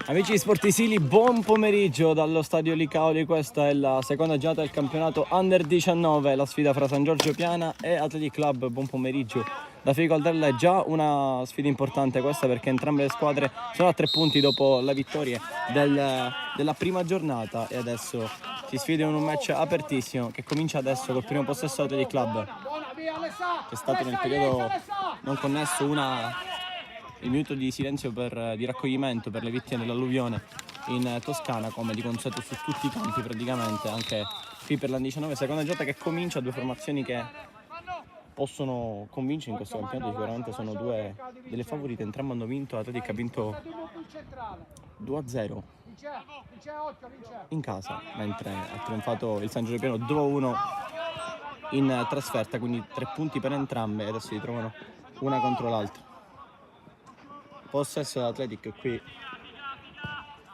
Amici di Sportisili, buon pomeriggio dallo stadio Licaoli. Questa è la seconda giornata del campionato Under 19, la sfida fra San Giorgio Piana e Athletic Club. Buon pomeriggio da Federico Aldella. È già una sfida importante questa, perché entrambe le squadre sono a 3 punti dopo la vittoria della prima giornata, e adesso si sfidano in un match apertissimo che comincia adesso col primo possesso Athletic Club. C'è stato nel periodo non connesso il minuto di silenzio di raccoglimento per le vittime dell'alluvione in Toscana, come di consueto su tutti i campi praticamente, anche qui per l'Under 19. Seconda giornata che comincia, due formazioni che possono convincere in questo campionato. Sicuramente sono due delle favorite, entrambe hanno vinto. Athletic ha vinto 2-0 in casa, mentre ha trionfato il San Giorgio Piano 2-1 in trasferta, quindi 3 punti per entrambe e adesso si trovano una contro l'altra. Possesso dell'Athletic qui,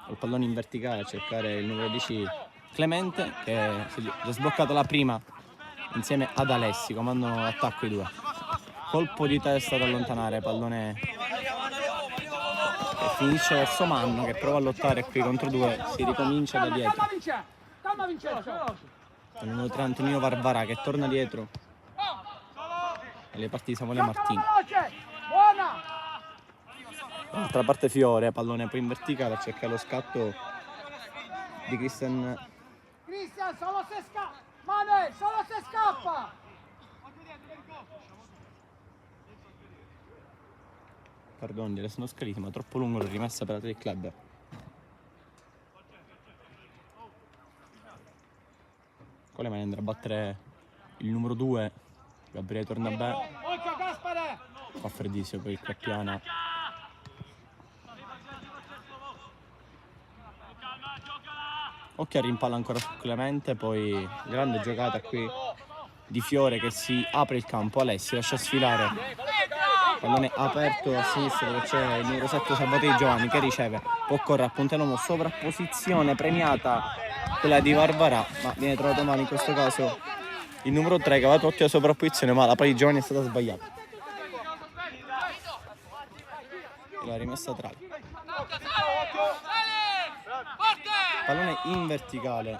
col pallone in verticale a cercare il numero 10 Clemente, che si è sbloccato la prima insieme ad Alessi, comandano l'attacco i due. Colpo di testa ad allontanare, pallone che finisce verso Manno, che prova a lottare qui contro due, si ricomincia da dietro. Il numero 3 Antonino Varvara che torna dietro e le parti di Samuele Martini. Dall'altra parte Fiore, pallone poi in verticale a cercare lo scatto di Cristian, solo se scappa! Manuel, solo se scappa! Pardon, di Alessandro Scalisi, ma troppo lungo, l'ho rimessa per Athletic Club. Coleman andrà a battere il numero 2, Gabriele Tornabè. Fa freddissimo per il Crappiana. Occhio a rimpalla ancora su Clemente, poi grande giocata qui di Fiore che si apre il campo. Alessi lascia sfilare, pallone aperto a sinistra dove c'è il numero 7 Salvatore Giovanni che riceve, può correre a punta d'uomo, sovrapposizione premiata quella di Varvara, ma viene trovato male in questo caso il numero 3 che aveva tolto la sovrapposizione, ma la palla di Giovanni è stata sbagliata. La rimessa tra. Pallone in verticale,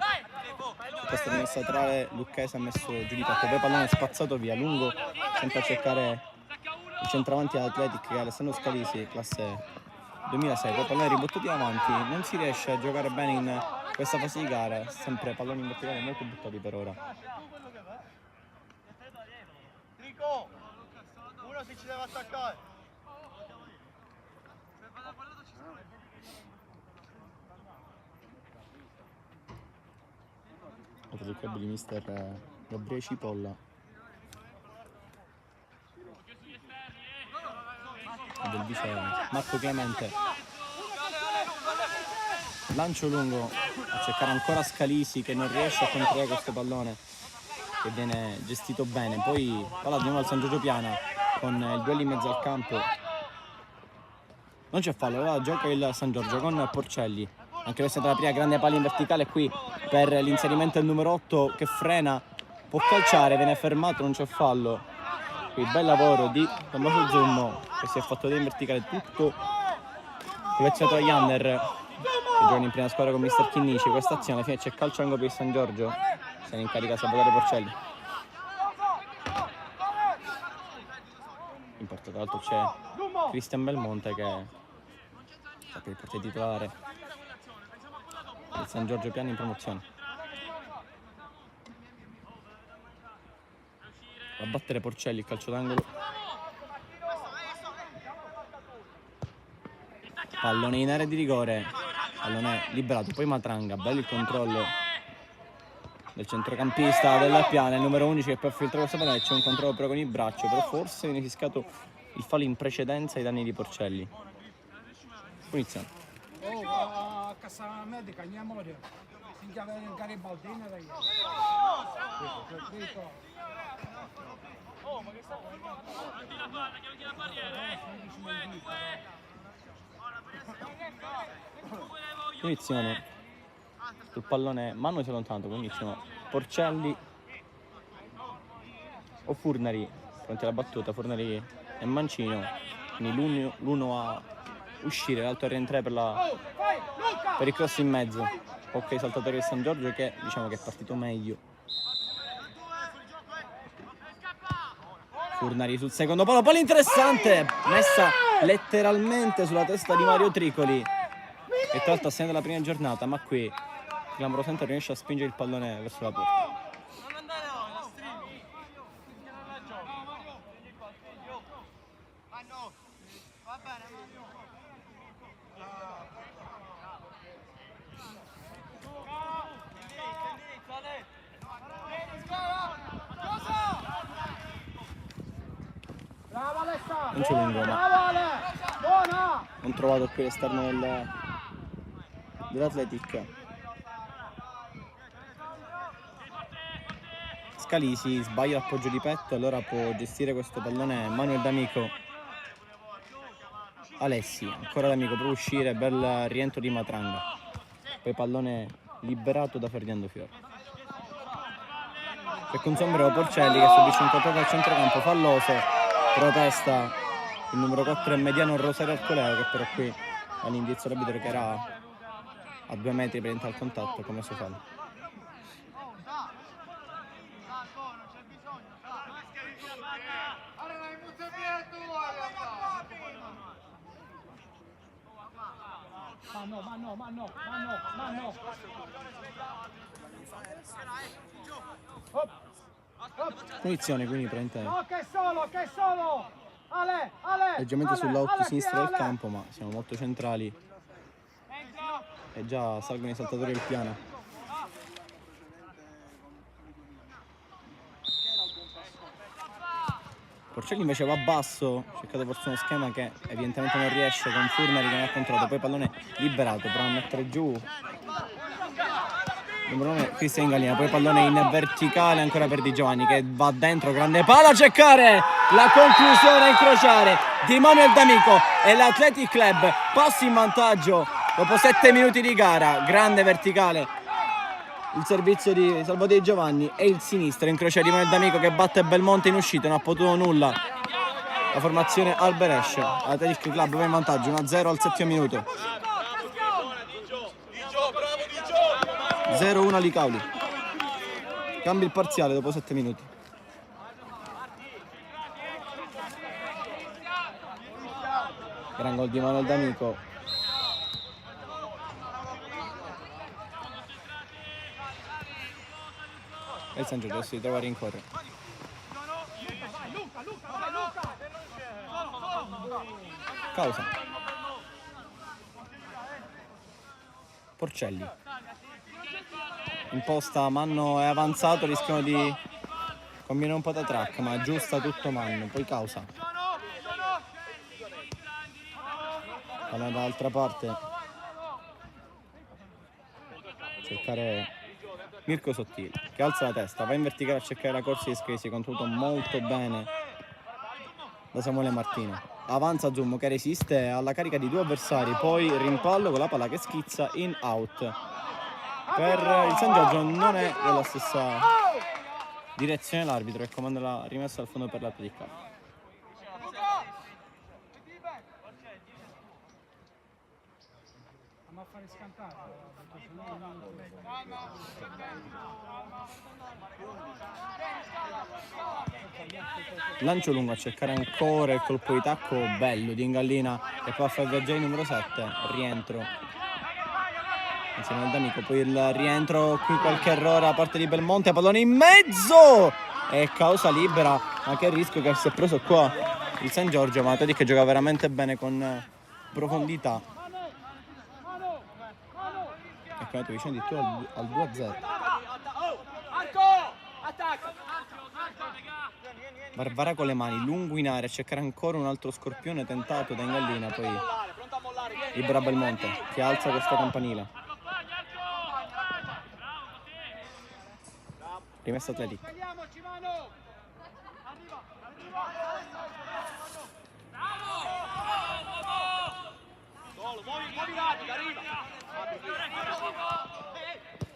questa rimessa tra, Lucchese ha messo giù di petto, poi pallone spazzato via lungo, sempre a cercare il centravanti dell'Athletic che è Alessandro Scalisi, classe 2006. Poi pallone ributtato avanti, non si riesce a giocare bene in questa fase di gara, sempre palloni in verticale molto buttati per ora. Trico, uno si ci deve attaccare. Il club di mister Gabriele Cipolla e del vice Marco Clemente. Lancio lungo a cercare ancora Scalisi che non riesce a controllare questo pallone che viene gestito bene. Poi palla di nuovo al San Giorgio Piana con il duello in mezzo al campo. Non c'è fallo, allora gioca il San Giorgio con Porcelli. Anche questa è la prima grande palla in verticale qui per l'inserimento del numero 8 che frena, può calciare, viene fermato, non c'è fallo. Qui bel lavoro di Tommaso Zummo che si è fatto vedere in verticale tutto collezionato dagli under che giocano in prima squadra con mister Chinnici. Questa azione, alla fine c'è calcio angolo per il San Giorgio, se ne incarica Salvatore Porcelli. In porta tra l'altro c'è Cristian Belmonte che è stato il portiere titolare il San Giorgio Piano in promozione. Va a battere Porcelli, il calcio d'angolo. Pallone in area di rigore, pallone liberato, poi Matranga, bello il controllo del centrocampista della Piana, il numero 11 che poi filtrare questo pallone, c'è un controllo però con il braccio, però forse viene fiscato il fallo in precedenza ai danni di Porcelli. Punizione. Cassara medica, andiamole. Si chiama Garibaldina da ieri. Oh, ma che sta facendo? Punizione sul pallone, Manu si è allontanato, quindi sono Porcelli o Furnari pronti alla battuta. Furnari e Mancino, quindi l'1 uscire, l'altro a rientrare per il cross in mezzo. Ok, saltatore del San Giorgio che diciamo che è partito meglio. Furnari sul secondo palo, palla interessante, messa letteralmente sulla testa di Mario Tricoli, che tra l'altro assegna della prima giornata, ma qui clamorosamente riesce a spingere il pallone verso la porta. Brava Alessandro! Non c'è lungo, ma Brava Ale! Buona! non trovato qui l'esterno dell'Athletic. Scalisi sbaglia l'appoggio di petto, allora può gestire questo pallone Manuel D'Amico. Alessi, ancora D'Amico, può uscire, bel rientro di Matranga. Poi pallone liberato da Ferdinando Fiore. E con sombrero Porcelli che subisce un controllo al centrocampo falloso, protesta il numero 4 e mediano Rosario Arcoleo, che però qui all'indizio arbitro che era a 2 metri per entrare al contatto come si fa. Ma no. Punizione quindi prende No, che solo! Ale! leggermente sull'out Ale, sinistra del Ale. campo, ma siamo molto centrali e già salgono i saltatori del piano. Porcelli invece va basso, ha cercato forse uno schema che evidentemente non riesce con Furnari che non ha controllato, poi pallone liberato, prova a mettere giù numero 9 Cristian Gallina, poi pallone in verticale ancora per Di Giovanni che va dentro, grande palla a cercare la conclusione a incrociare di Manuel D'Amico e l'Athletic Club passa in vantaggio dopo 7 minuti di gara, grande verticale il servizio di Salvatore Di Giovanni e il sinistro incrocia di Manuel D'Amico che batte Belmonte in uscita, non ha potuto nulla la formazione Alberesce. Athletic Club va in vantaggio 1-0 al 7° minuto. 0-1 Licauli, cambia il parziale dopo 7 minuti. Gran gol di Manuel D'Amico. E il San Giorgio si trova a rincorrere. Causa. Porcelli. Imposta, Manno è avanzato, rischiano di combinare un po' da track, ma aggiusta tutto Manno, poi Causa. Palla dall'altra parte. Cercare Mirko Sottile, che alza la testa, va in verticale a cercare la corsa di Scresi, controllato molto bene da Samuele Martino. Avanza Zummo che resiste alla carica di 2 avversari, poi rimpallo con la palla che schizza in out. Per il San Giorgio non è della stessa direzione l'arbitro che comanda la rimessa al fondo per l'Athletic Club. Ma a fare scampare. Lancio lungo a cercare ancora il colpo di tacco bello di Ingallina e poi a far viaggiare il numero 7, rientro insieme al D'Amico, poi il rientro, qui qualche errore da parte di Belmonte, pallone in mezzo e causa libera, ma che rischio che si è preso qua il San Giorgio, ma Todi che gioca veramente bene con profondità e che vicino addirittura al 2-0. Barbara con le mani, lungo in aria, a cercare ancora un altro scorpione tentato da Ingallina, poi libera Belmonte che alza questa campanile. Rimessa Athletic.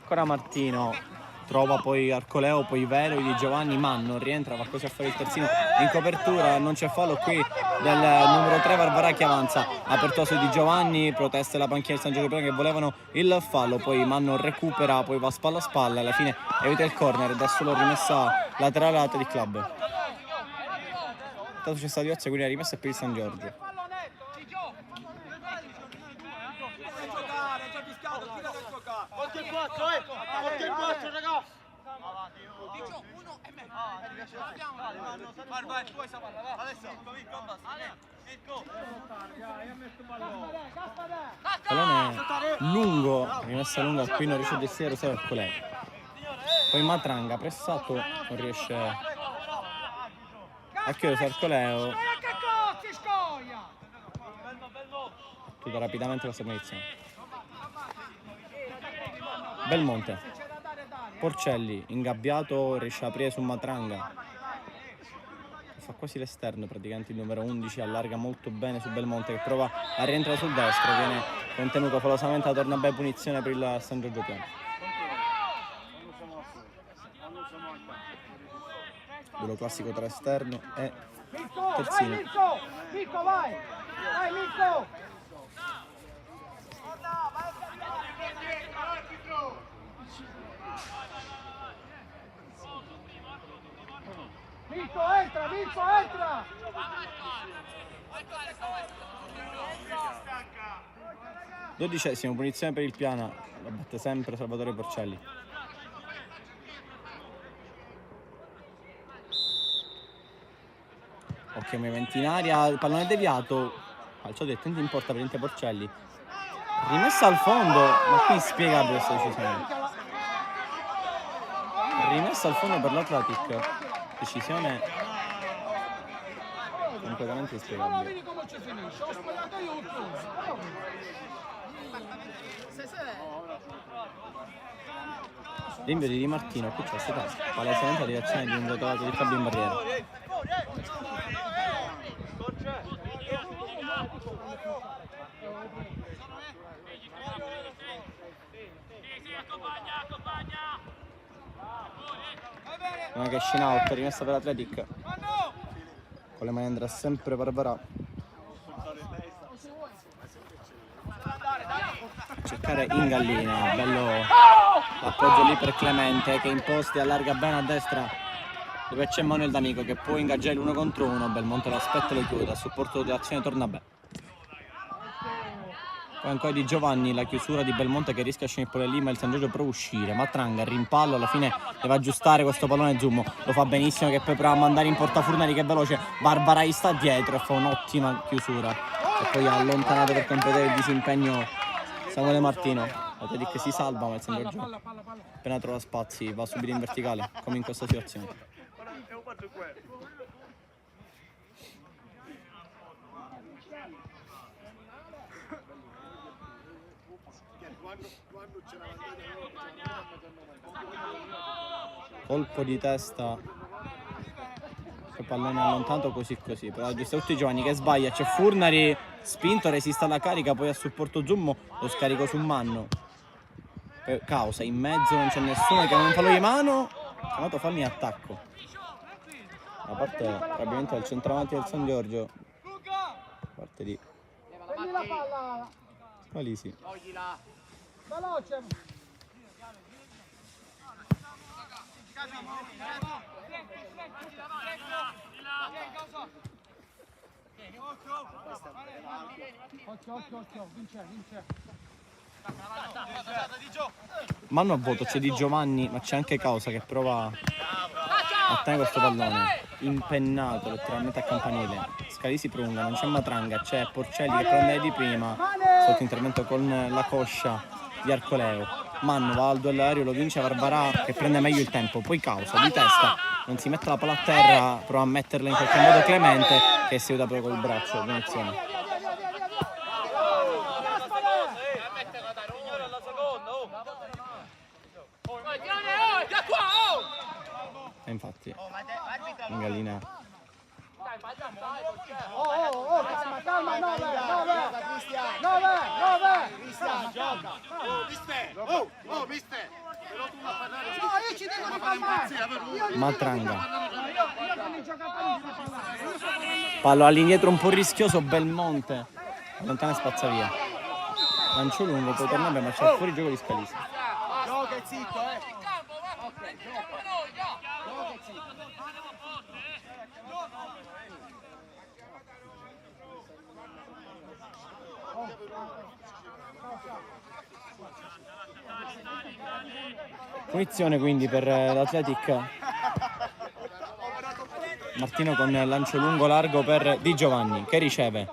Ancora Martino trova poi Arcoleo, poi Vero di Giovanni, Manno rientra, va così a fare il terzino in copertura, non c'è fallo qui del numero 3 Barbarà che avanza, aperto su di Giovanni, proteste la panchina del San Giorgio Piana che volevano il fallo, poi Manno recupera, poi va spalla a spalla, alla fine evita il corner ed è solo rimessa laterale all'Athletic Club. Tanto c'è stata diversa, quindi la rimessa è per il San Giorgio. Oltre il 4, oltre il 4, raga! Dicio, uno e me. Vai, tu hai sta palla, va. Adesso, Mirko, Pallone lungo, rimessa lunga, qui non riesce a gestire Rosario Arcoleo. Poi Matranga, pressato, non riesce a chiudere Arcoleo. Chiude rapidamente questa punizione. Belmonte, Porcelli, ingabbiato, riesce a aprire su Matranga. Fa quasi l'esterno praticamente il numero 11, allarga molto bene su Belmonte che prova a rientrare sul destro, viene contenuto falosamente la torna bella punizione per il San Giorgio Piano. Duello classico tra esterno e terzino. Mirko, vai! Vai, Mirko! Mirko, entra! Mirko, entra! 12ª punizione per il Piana, la batte sempre Salvatore Porcelli. Ok, movimento in aria, il pallone deviato, calcio direttamente in porta per Inter Porcelli. Rimessa al fondo, ma qui inspiegabile questa decisione. Rimessa al fondo per l'Atletic, decisione completamente inspiegabile. Vedi come ci finisce, ho sbagliato io tutto. L'invio di Di Martino, qui c'è stata palesemente la direzione di un giocatore di Fabio in barriera. Una cash out, rimessa per l'Atletic. Con le mani andrà sempre Barbarà. Cercare Ingallina, bello l'appoggio lì per Clemente che in posti allarga bene a destra dove c'è Manuel D'Amico che può ingaggiare l'1 contro 1. Belmonte lo aspetta e lo chiude, a supporto dell'azione torna bene. Poi ancora di Giovanni, la chiusura di Belmonte che rischia a scendere lì, ma il San Giorgio prova a uscire. Matranga, rimpallo, alla fine deve aggiustare questo pallone Zummo. Lo fa benissimo che poi prova a mandare in porta Furnari che è veloce. Barbarai sta dietro e fa un'ottima chiusura. E poi ha allontanato per completare il disimpegno Samuele Martino. L'Atletic si salva, ma il San Giorgio appena trova spazi va subito in verticale, come in questa situazione. Colpo di testa, che pallone allontanato così, però aggiusta tutti i Giovanni che sbaglia, c'è Furnari spinto, resiste alla carica, poi a supporto Zummo lo scarico su Manno. Causa in mezzo, non c'è nessuno che non fallo di mano, chiamato fallo in attacco da parte probabilmente del centravanti del San Giorgio, parte di Prendi la palla! Palisi. Veloce! Occhio, vince. Manno a voto, c'è Di Giovanni, ma c'è anche Causa che prova a tenere questo pallone impennato letteralmente a campanile. Scalisi prolunga, non c'è Matranga, c'è Porcelli che prende di prima sotto intervento con la coscia di Arcoleo. Manno va al duello aereo, lo vince Barbarà che prende meglio il tempo, poi Causa di testa, non si mette la palla a terra, prova a metterla in qualche modo Clemente che si aiuta proprio col braccio, punizione. E infatti Ingallina calma, 9! Cristian, gioca! Mister! io ci devo rifare. Matranga. Io con i giocatori non sto parlando. Io sto parlando. Pallo all'indietro un po' rischioso, Belmonte. Allontana e spazza via. Lancio lungo, poi torna ma c'è fuori gioco di Scalisi. Gioca e zitto, Punizione quindi per l'Atletic. Martino con lancio lungo largo per Di Giovanni che riceve.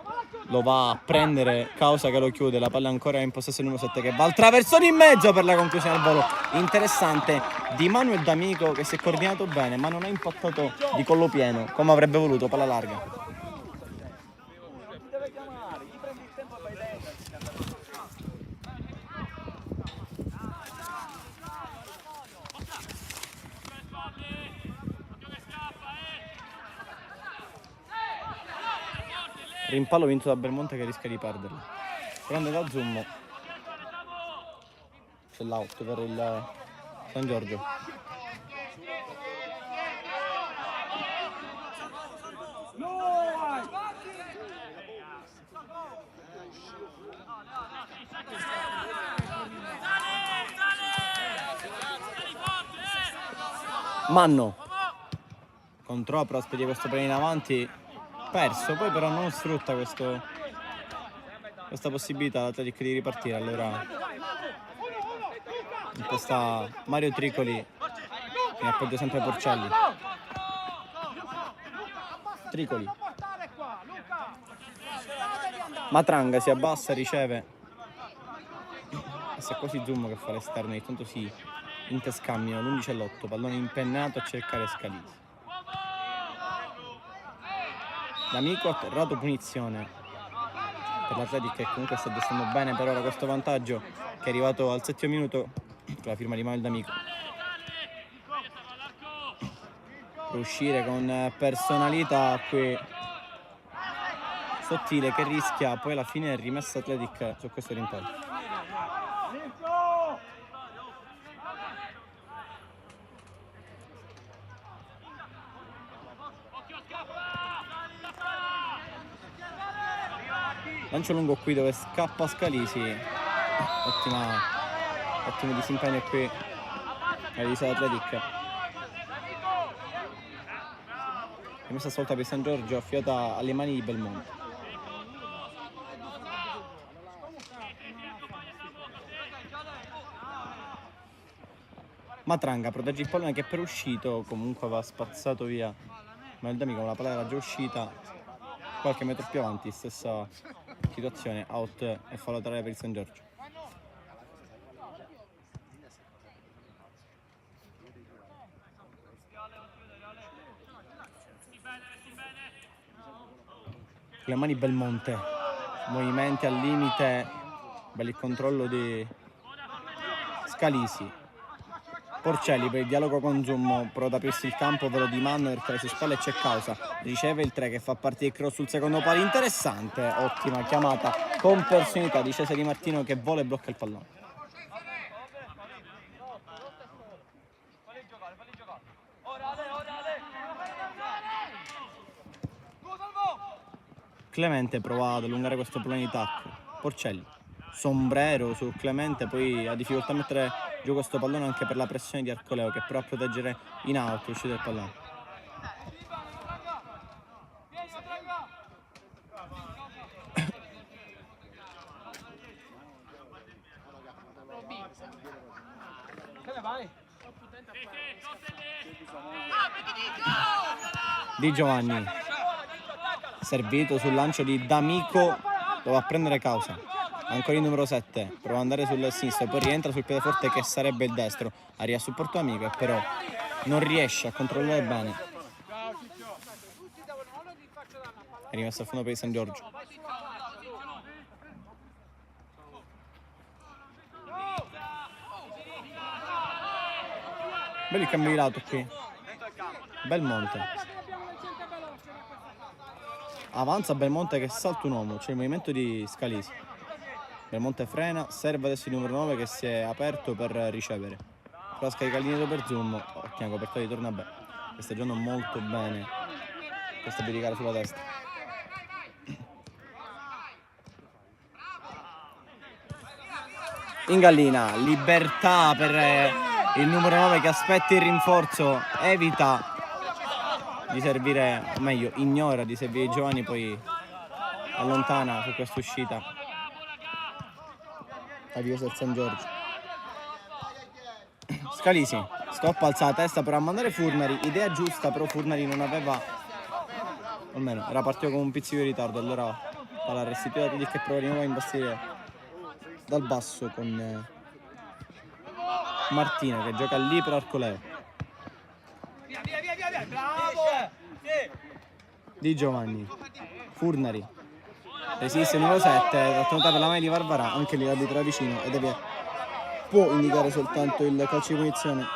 Lo va a prendere, Causa che lo chiude, la palla ancora in possesso il numero 7 che va al traversone in mezzo per la conclusione del volo. Interessante di Manuel D'Amico che si è coordinato bene ma non ha impattato di collo pieno come avrebbe voluto, palla larga. Rimpallo vinto da Belmonte che rischia di perderlo. Prende da Zummo. C'è l'out per il San Giorgio. Manno. Controlla, aspetti questo play in avanti. Perso, poi però non sfrutta questa possibilità l'Atletic di ripartire. Allora in questa Mario Tricoli che appoggia sempre Porcelli. Tricoli. Matranga si abbassa, riceve. E se quasi Zummo che fa l'esterno, intanto si interscambiano l'11 e l'8, pallone impennato a cercare Scalisi. L'amico ha errato punizione per l'Atletic che comunque sta gestendo bene per ora questo vantaggio che è arrivato al 7° minuto con la firma di Manuel D'Amico. Per uscire con personalità qui Sottile che rischia poi alla fine rimessa Atletic su questo rimpallo. Lancio lungo qui dove scappa Scalisi. Ottimo disimpegno qui realizzato Atletic. Rimessa stavolta per San Giorgio affidata alle mani di Belmonte. Matranga protegge il pallone che per uscito comunque va spazzato via. Ma il D'Amico, la palla era già uscita qualche metro più avanti, stessa situazione, out e fallo laterale per il San Giorgio. Con le mani Belmonte, movimenti al limite, bel il controllo di Scalisi. Porcelli per il dialogo con Zummo, prova ad aprirsi il campo, velo di Manno per tre su spalle e c'è Causa. Riceve il 3 che fa partire il cross sul secondo palo, interessante, ottima chiamata con personalità di Cesare Di Martino che vola e blocca il pallone. Clemente prova ad allungare questo pallone di tacco. Porcelli, sombrero su Clemente, poi ha difficoltà a mettere giù questo pallone anche per la pressione di Arcoleo che prova a proteggere in alto l'uscita del pallone. Di Giovanni servito sul lancio di D'Amico, lo va a prendere Causa. Ancora il numero 7, prova ad andare sul sinistro, poi rientra sul piede forte che sarebbe il destro. Arriva a supporto Amico e però non riesce a controllare bene. È rimesso a fondo per il San Giorgio. Bello il cambio di lato qui. Belmonte. Avanza Belmonte che salta un uomo, c'è il movimento di Scalisi. Belmonte frena, serve adesso il numero 9 che si è aperto per ricevere. Però scarica il dito per Zoom. Ottima copertura di Tornabè, che sta giocando molto bene questa biricare sulla destra. Ingallina, libertà per il numero 9 che aspetta il rinforzo, evita di servire, o meglio ignora di servire Giovanni, poi allontana su questa uscita la difesa del San Giorgio. Scalisi, stop, alza la testa per mandare Furnari, idea giusta, però Furnari non aveva, almeno era partito con un pizzico di ritardo, allora palla restituita lì che prova di nuovo a imbastire dal basso con Martina che gioca lì per Arcoleo. Di Giovanni, Furnari, resiste il numero 7, trattenuta per la mano di Varvarà, anche lì l'arbitro è vicino e può indicare soltanto il calcio di punizione.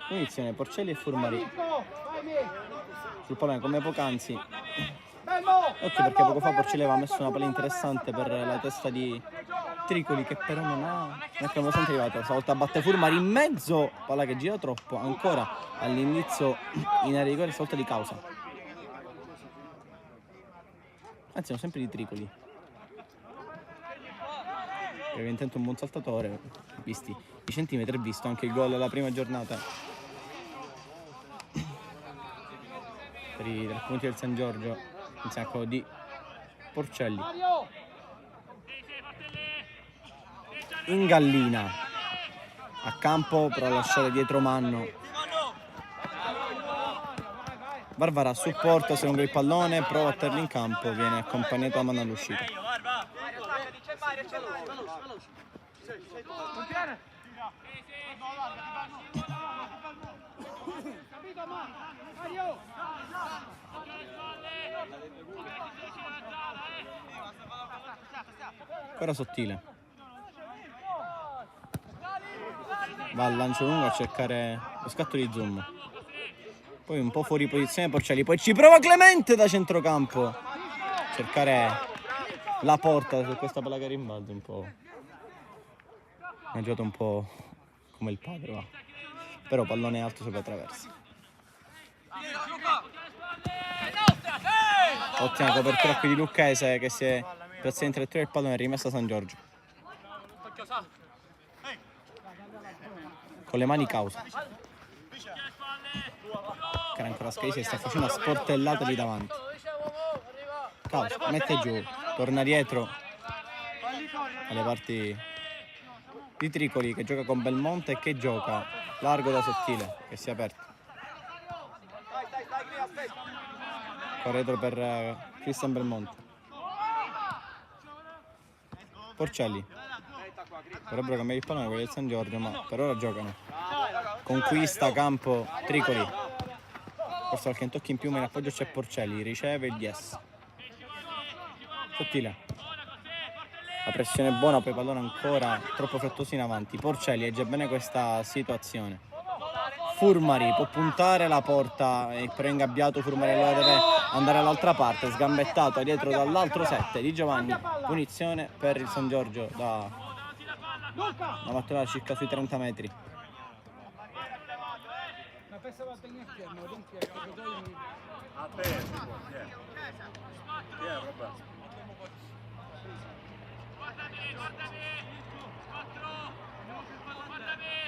Punizione Porcelli e Furnari sul pallone come poc'anzi. Occhio perché poco fa Porcelli aveva messo una palla interessante per la testa di Tricoli, che però non è clamorosamente arrivato. Stavolta batte Furnari in mezzo, palla che gira troppo, ancora all'inizio in area di rigore, stavolta di causa. Anzi, sono sempre di Tricoli. Aveva intento un buon saltatore, visti i centimetri, visto anche il gol della prima giornata per i 3 punti del San Giorgio, in sacco di Porcelli. Ingallina a campo, però a lasciare dietro Manno. Varvara a supporto, se lungo il pallone, prova a terlo in campo, viene accompagnato da Manno all'uscita. Ancora Sottile, va al lancio lungo a cercare lo scatto di Zoom, poi un po' fuori posizione Porcelli, poi ci prova Clemente da centrocampo a cercare la porta su questa palla che rimbalza. Un po' ha giocato un po' come il padre, va. Però pallone alto sopra traversa. Ottima copertura qui di Lucchese che si è piazzato in traiettoria del pallone, rimessa San Giorgio con le mani causa, che era ancora Scalisi, sta facendo una sportellata lì davanti. Causa mette giù, torna dietro alle parti di Tricoli, che gioca con Belmonte e che gioca largo da Sottile, che si è aperto. Corretro per Cristian Belmonte. Porcelli, vorrebbero cambiare il pallone quelli del San Giorgio, ma per ora giocano. Conquista campo Tricoli, forse qualche tocco in più, ma in appoggio c'è Porcelli, riceve il DS. Sottile, la pressione è buona, poi pallone ancora troppo frettoso in avanti. Porcelli legge bene questa situazione. Furmari può puntare la porta, però è ingabbiato. Furmari allora deve andare all'altra parte, sgambettato dietro dall'altro 7 di Giovanni. Punizione per il San Giorgio da mattonata circa sui 30 metri.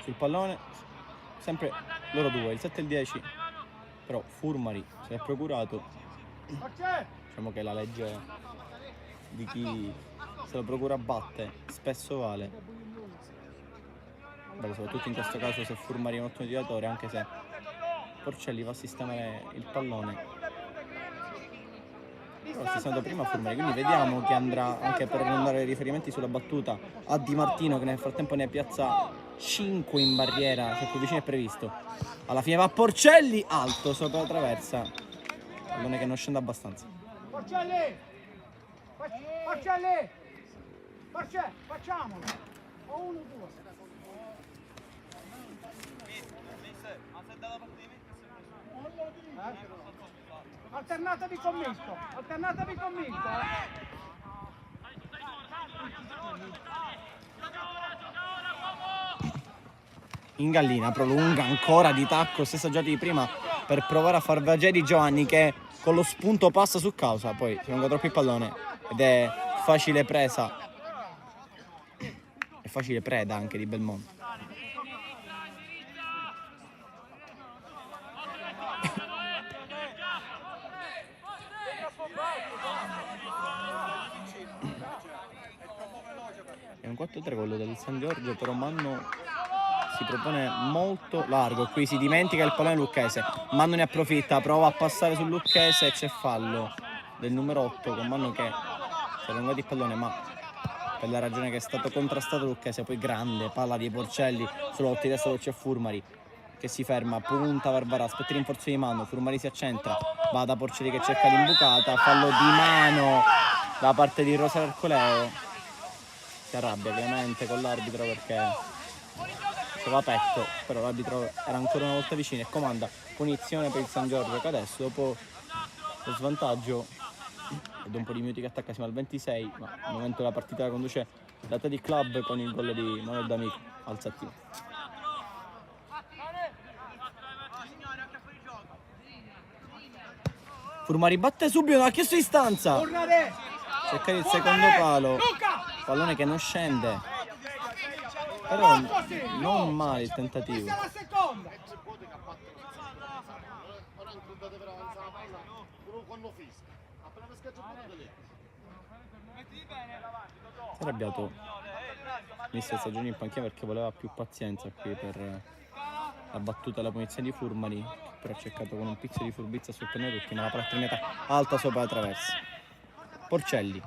Sul pallone sempre loro due, il 7 e il 10, però Furmari si è procurato, diciamo che la legge di chi se lo procura batte spesso vale. Beh, soprattutto in questo caso se Furmari è un ottimo tiratore, anche se Porcelli va a sistemare il pallone. Però si stato prima Furmari, quindi vediamo che andrà, anche per non dare riferimenti sulla battuta, a Di Martino, che nel frattempo ne piazza 5 in barriera, se più vicino è previsto. Alla fine va Porcelli, alto sopra la traversa, pallone che non scende abbastanza. Porcelli! Porcelli! Porcelli, facciamolo! O 1, 2. Alternatevi con Mirko, alternatevi con Mirko. In gallina prolunga ancora di tacco, stessa giocata di prima, per provare a far viaggiare Di Giovanni, che con lo spunto passa su causa, poi si allunga troppo il pallone ed è facile presa e facile preda anche di Belmonte. È un 4-3 quello del San Giorgio, però Manno si propone molto largo, qui si dimentica il pallone Lucchese, Manno ne approfitta, prova a passare sul Lucchese e c'è fallo del numero 8 con Manno che si è allungato il pallone, ma per la ragione che è stato contrastato Lucchese. Poi grande palla di Porcelli sulla lotta di destra dove c'è Furmari che si ferma, punta Barbara, aspetta il rinforzo di Manno, Furmari si accentra, va da Porcelli che cerca l'imbucata, fallo di mano da parte di Rosario Arcoleo, si arrabbia ovviamente con l'arbitro perché va petto, però l'arbitro era ancora una volta vicino e comanda punizione per il San Giorgio, che adesso dopo lo svantaggio ed un po' di minuti che attacca, siamo al 26, ma al momento della partita la conduce l'Athletic Club con il gol di Manuel D'Amico al settimo. Furmari batte subito, non ha chiesto distanza, cerca il secondo palo, pallone che non scende. Però non male il tentativo. Si è arrabbiato mister Stagioni in panchina perché voleva più pazienza qui per la battuta alla punizione di Furmari, però ha cercato con un pizzo di furbizia sul penalty, ma la palla terminata alta sopra la traversa. Porcelli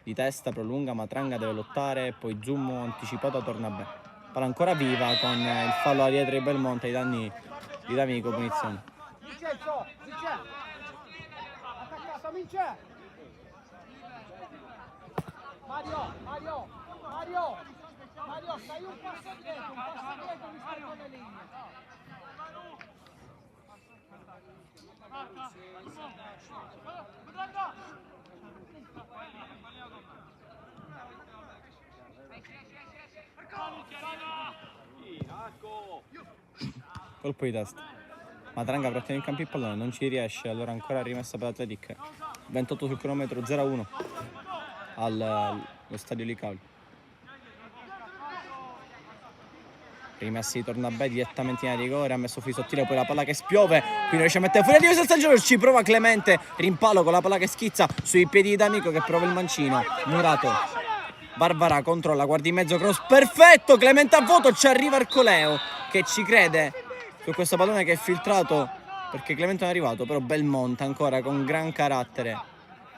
di testa prolunga, Matranga deve lottare, poi Zummo anticipato torna bene. Palla ancora viva con il fallo a dietro di Belmonte ai danni di D'Amico, punizione. Vincenzo, attaccato, Vince! Mario, stai un passo dietro, mi stai con le linee. Colpo di testa, Matranga trattiene in campo il pallone, non ci riesce, allora ancora rimessa per l'Atletic. 28 sul cronometro, 0-1 allo stadio Licauli. Rimessi torna bene direttamente in rigore, ha messo fuori sottile, poi la palla che spiove, quindi riesce a mettere fuori a Dio San Giorgio, ci prova Clemente, rimpalo con la palla che schizza sui piedi di D'Amico che prova il mancino, Murato, Barbara controlla, guarda in mezzo, cross perfetto, Clemente a vuoto, ci arriva Arcoleo che ci crede su questo pallone che è filtrato perché Clemente non è arrivato, però Belmonte ancora con gran carattere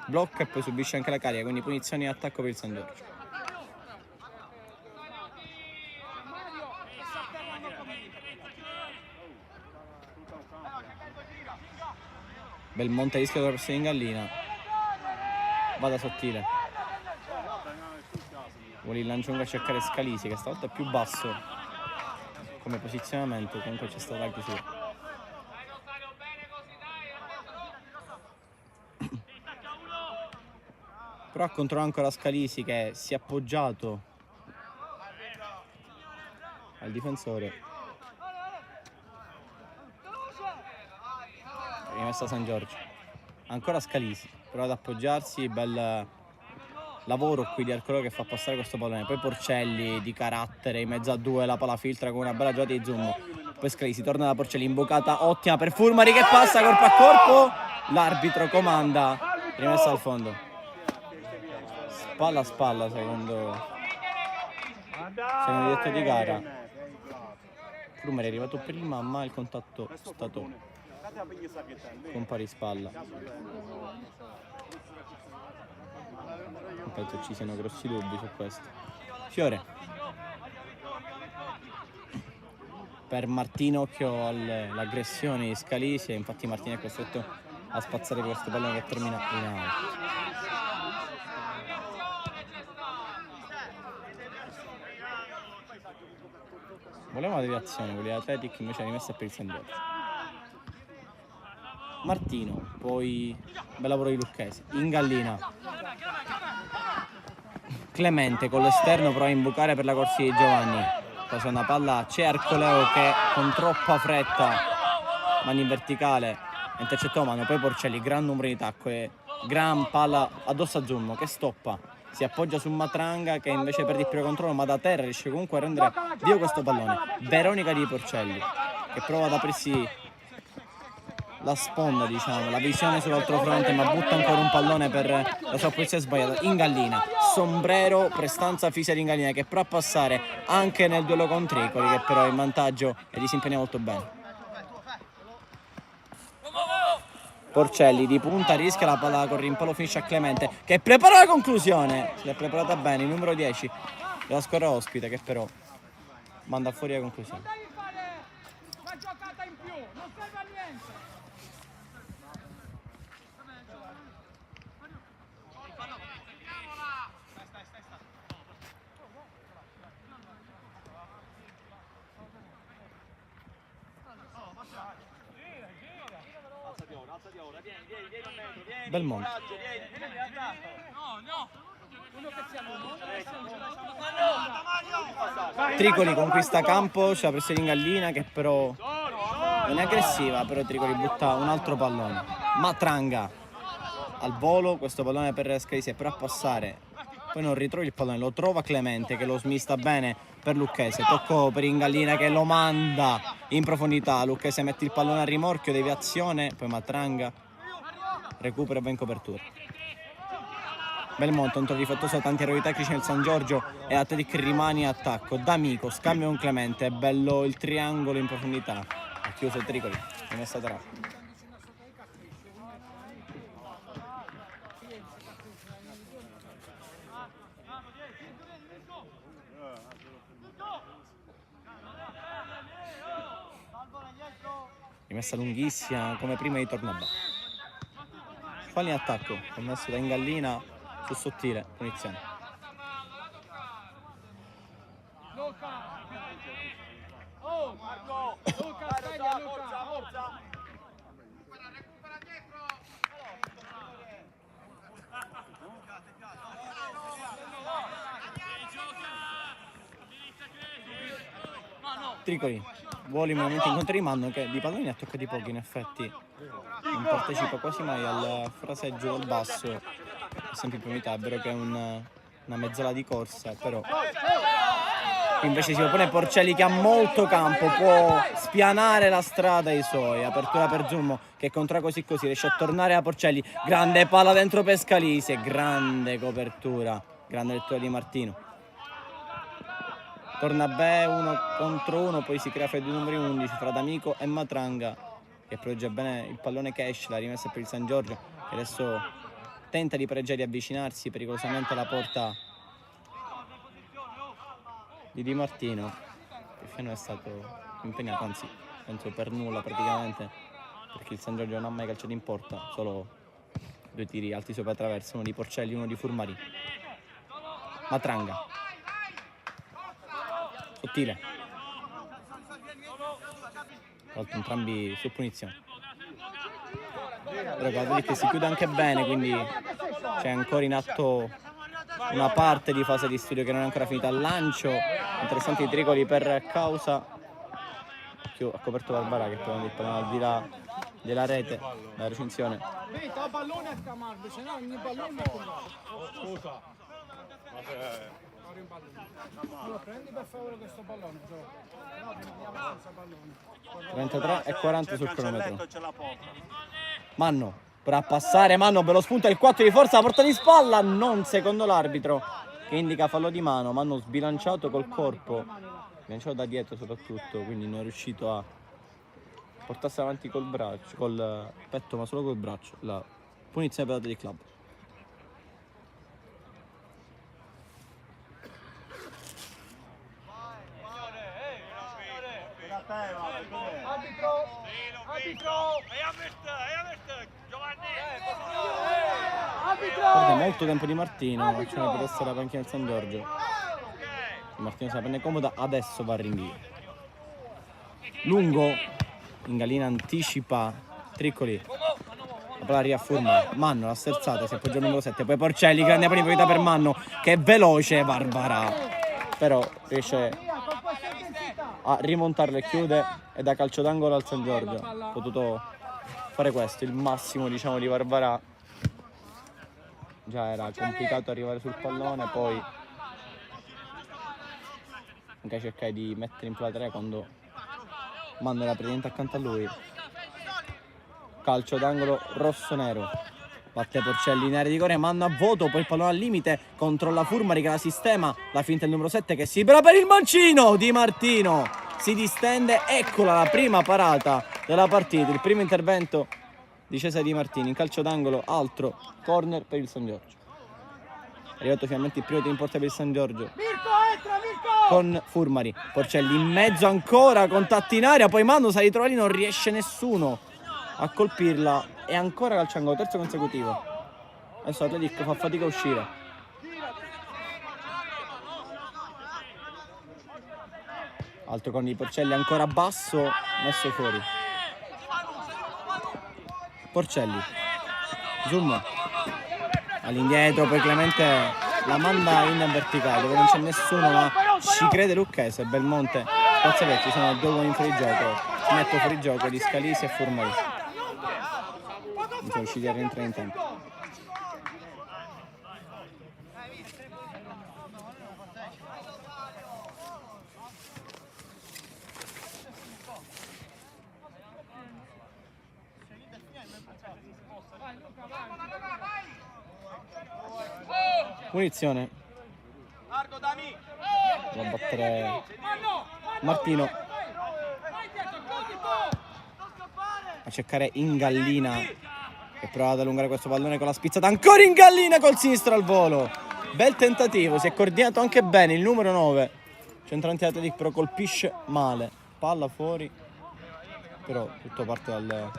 blocca e poi subisce anche la carica, quindi punizioni e attacco per il San Giorgio. Belmonte rischia di essere in gallina, vada sottile, vuole il lancione a cercare Scalisi che stavolta è più basso come posizionamento, comunque c'è stata la chiusura. Però controlla ancora Scalisi che si è appoggiato al difensore. Rimessa San Giorgio, ancora Scalisi, prova ad appoggiarsi, bel lavoro qui di Arcoleo che fa passare questo pallone, poi Porcelli di carattere in mezzo a due, la palla filtra con una bella giocata di Zummo, poi Scalisi torna da Porcelli, imbucata ottima per Furmari che passa corpo a corpo, l'arbitro comanda rimessa al fondo, spalla a spalla secondo il diretto di gara. Furmari è arrivato prima ma il contatto è stato con pari spalla. Non penso ci siano grossi dubbi su questo. Fiore per Martino, occhio all'aggressione di Scalisi, infatti Martino è costretto a spazzare questo pallone che termina in out. Voleva una deviazione, voleva Atletic, invece ha rimessa per il San Giorgio. Martino, poi bel lavoro di Lucchese, in gallina, Clemente con l'esterno prova a imbucare per la corsia di Giovanni. Passa una palla, c'è Arcoleo che con troppa fretta, mani in verticale, intercettò Mano, poi Porcelli, gran numero di tacco e gran palla addosso a Zummo che stoppa. Si appoggia su Matranga che invece perde il primo controllo, ma da terra riesce comunque a rendere vivo questo pallone. Veronica di Porcelli che prova ad aprirsi la sponda, diciamo, la visione sull'altro fronte, ma butta ancora un pallone per la sua posizione sbagliata. Ingallina, sombrero, prestanza fisica di Ingallina che prova a passare anche nel duello con Tricoli, che però è in vantaggio e gli si impegna molto bene. Porcelli di punta rischia la palla con rimpallo, finisce a Clemente che prepara la conclusione. Se l'è preparata bene il numero 10 della squadra ospite, che però manda fuori la conclusione. Devi fare una giocata in più, non serve a niente. Belmonte. Tricoli conquista campo, c'è la pressione in Gallina che però non è aggressiva, però Tricoli butta un altro pallone. Matranga al volo, questo pallone per Scalise per passare, poi non ritrova il pallone, lo trova Clemente che lo smista bene per Lucchese, tocco per Ingallina che lo manda in profondità, Lucchese mette il pallone a rimorchio, deviazione, poi Matranga recupera e va in copertura. Belmonte, un tiro difettoso, tanti errori tecnici nel San Giorgio e Atletic rimane in attacco. D'Amico, scambio con Clemente, è bello il triangolo in profondità. Ha chiuso il Tricoli, è messa tra. Rimessa lunghissima come prima di Tornabà. Fallo in attacco, commesso da Ingallina su Sottile, punizione. Tricoli, vuole momenti incontri di Manno che di palloni ne ha toccati pochi, in effetti non partecipa quasi mai al fraseggio del basso, è sempre in priorità, è vero che è una mezz'ora di corsa, però invece si opone Porcelli che ha molto campo, può spianare la strada ai suoi, apertura per Zummo che controlla così riesce a tornare a Porcelli, grande palla dentro per Scalise, grande copertura, grande lettura di Martino. Torna Bè 1 contro 1, poi si crea fra i due numeri 11 fra D'Amico e Matranga che protegge bene il pallone che esce, la rimessa per il San Giorgio che adesso tenta di pareggiare, di avvicinarsi pericolosamente alla porta di Di Martino, che fino è stato impegnato, anzi penso per nulla praticamente, perché il San Giorgio non ha mai calciato in porta, solo due tiri alti sopra traverso, uno di Porcelli e uno di Furmari. Matranga, Sottile, tra l'altro entrambi su punizione, però guardate che si chiude anche bene, quindi c'è ancora in atto una parte di fase di studio che non è ancora finita. Al lancio interessanti Tricoli per causa ha coperto Barbara che poi il pallone al di là della rete, la recinzione. Vita pallone a Camargo, se no ogni pallone scusa. Lo prendi per favore questo pallone, no, prendiamo senza pallone. 33 e 40 sul cronometro. Manno per a passare, Manno per lo spunto il 4 di forza, la porta di spalla, non secondo l'arbitro che indica fallo di mano. Manno sbilanciato col corpo, sbilanciato da dietro soprattutto, quindi non è riuscito a portarsi avanti col braccio, col petto, ma solo col braccio. La punizione per la del club. Perde molto tempo di Martino, azione per essere la panchina del San Giorgio. Martino se la prende comoda, adesso va a rinvio. Lungo, Ingallina anticipa Tricoli, La palla arriva a Furmari, Manno l'ha sterzata, si appoggia al numero 7, poi Porcelli, grande priorità per Manno che è veloce, Barbara, però riesce a rimontarlo e chiude, e da calcio d'angolo al San Giorgio ha potuto fare questo, il massimo diciamo di Barbara. Già era complicato arrivare sul pallone, poi anche cercare di mettere in platea quando Manno era praticamente accanto a lui. Calcio d'angolo rosso-nero, batte Porcelli in area di rigore, Manno a voto, poi il pallone al limite, controlla Furmari che la sistema, la finta il numero 7 che si libera per il mancino Di Martino, si distende, eccola la prima parata della partita, il primo intervento di Cesare Di Martino in calcio d'angolo, altro corner per il San Giorgio. È arrivato finalmente il primo tiro in porta per il San Giorgio con Furmari, Porcelli in mezzo ancora, contatti in aria, poi Manno sa ritrova lì, non riesce nessuno a colpirla, e ancora calcio d'angolo, terzo consecutivo. Adesso l'Atletico fa fatica a uscire. Altro con di Porcelli ancora basso, messo fuori. Porcelli, zoom all'indietro, poi Clemente la manda in verticale dove non c'è nessuno, ma ci crede Lucchese. Belmonte, Spazzavetti, sono due uomini fuori gioco, si mette fuori gioco di Scalisi e Furmari. Non sono riusciti a rientrare in tempo. Punizione. Va a battere Martino. A cercare Ingallina, che prova ad allungare questo pallone con la spizzata. Ancora Ingallina col sinistro al volo. Bel tentativo, si è coordinato anche bene il numero 9. Centrante Atletic, però colpisce male. Palla fuori. Però tutto parte dal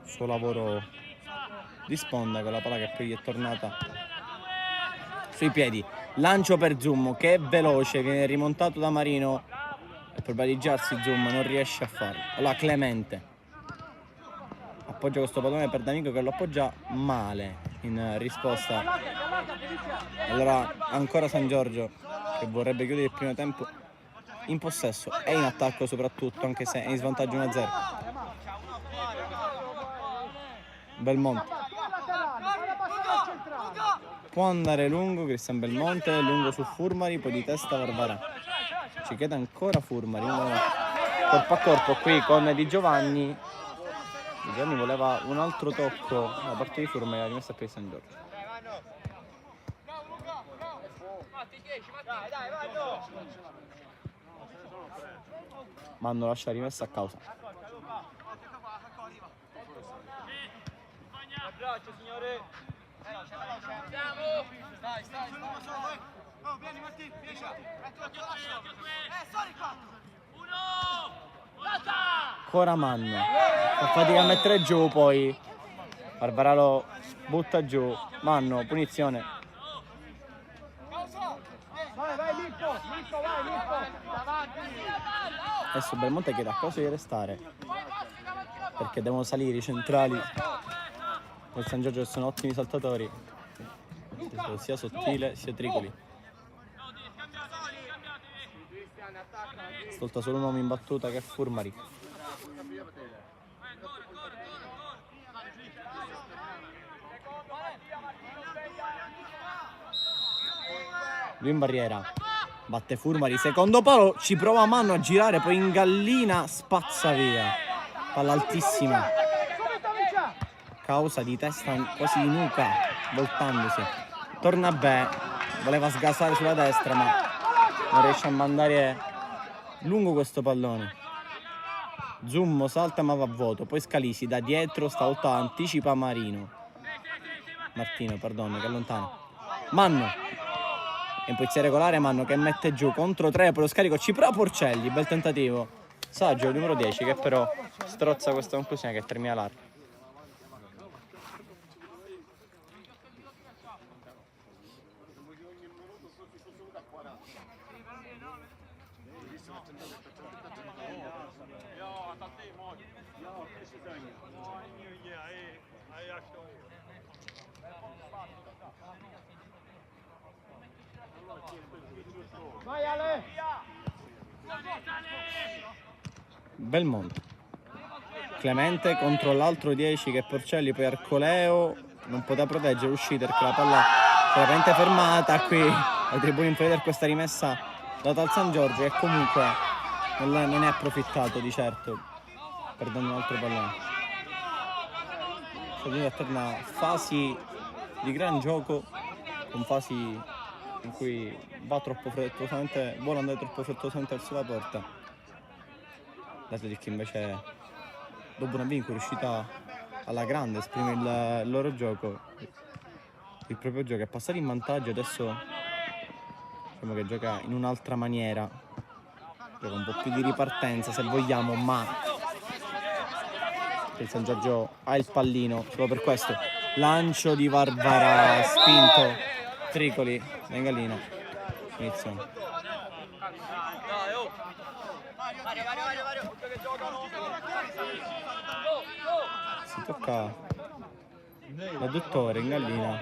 suo lavoro di sponda, con la palla che poi gli è tornata sui piedi. Lancio per Zoom che è veloce, viene rimontato da Marino, e per baliggiarsi Zoom non riesce a farlo. Allora Clemente appoggia questo pallone per D'Amico che lo appoggia male in risposta. Allora ancora San Giorgio che vorrebbe chiudere il primo tempo in possesso e in attacco soprattutto, anche se è in svantaggio 1-0. Belmonte può andare lungo, Cristian Belmonte, lungo su Furmari, poi di testa Barbara. Ci chiede ancora Furmari, corpo a corpo qui con Di Giovanni. Di Giovanni voleva un altro tocco da parte di Furmari, l'ha rimessa per San Giorgio. Manno lascia rimessa a causa. Abbraccio signore. Stai. Oh, vieni Martino, vieni. Sorry qua. Ancora Manno. Fa fatica a mettere giù, poi Barbara lo butta giù. Manno, punizione. Vai Mirko, vai Mirko. Adesso Belmonte chiede a cosa di restare, perché devono salire i centrali del San Giorgio, che sono ottimi saltatori, sia Sottile sia Tricoli. Stolta solo un uomo in battuta che è Furmari. Lui in barriera, batte Furmari, secondo palo, ci prova Manno a girare, poi Ingallina spazza via, palla altissima, causa di testa quasi di nuca, voltandosi. Torna Bè, voleva sgasare sulla destra ma non riesce a mandare lungo questo pallone. Zummo salta ma va a vuoto, poi Scalisi da dietro, stavolta anticipa Martino, che allontana. Manno in posizione regolare, Manno che mette giù contro 3, poi lo scarico ci prova Porcelli, bel tentativo. Saggio, il numero 10, che però strozza questa conclusione che termina larga. Vai Ale! Belmonte. Clemente contro l'altro 10 che è Porcelli, poi Arcoleo non poteva proteggere l'uscita perché la palla si era veramente fermata. Qui ai tribuni inferiori per questa rimessa data al San Giorgio, e comunque non ne ha approfittato di certo, perdendo un altro pallone. Quindi attorna a fasi di gran gioco, con fasi in cui va troppo frettolosamente, vuole andare troppo frettolosamente verso la porta. L'Atletic invece, dopo una vincola, è riuscita alla grande a esprimere il loro gioco, il proprio gioco, è passato in vantaggio. Adesso diciamo che gioca in un'altra maniera, gioca un po' più di ripartenza se vogliamo, ma il San Giorgio ha il pallino solo per questo. Lancio di Varvara, spinto Tricoli, Mengallina, iniziamo. Si tocca l'adduttore in gallina.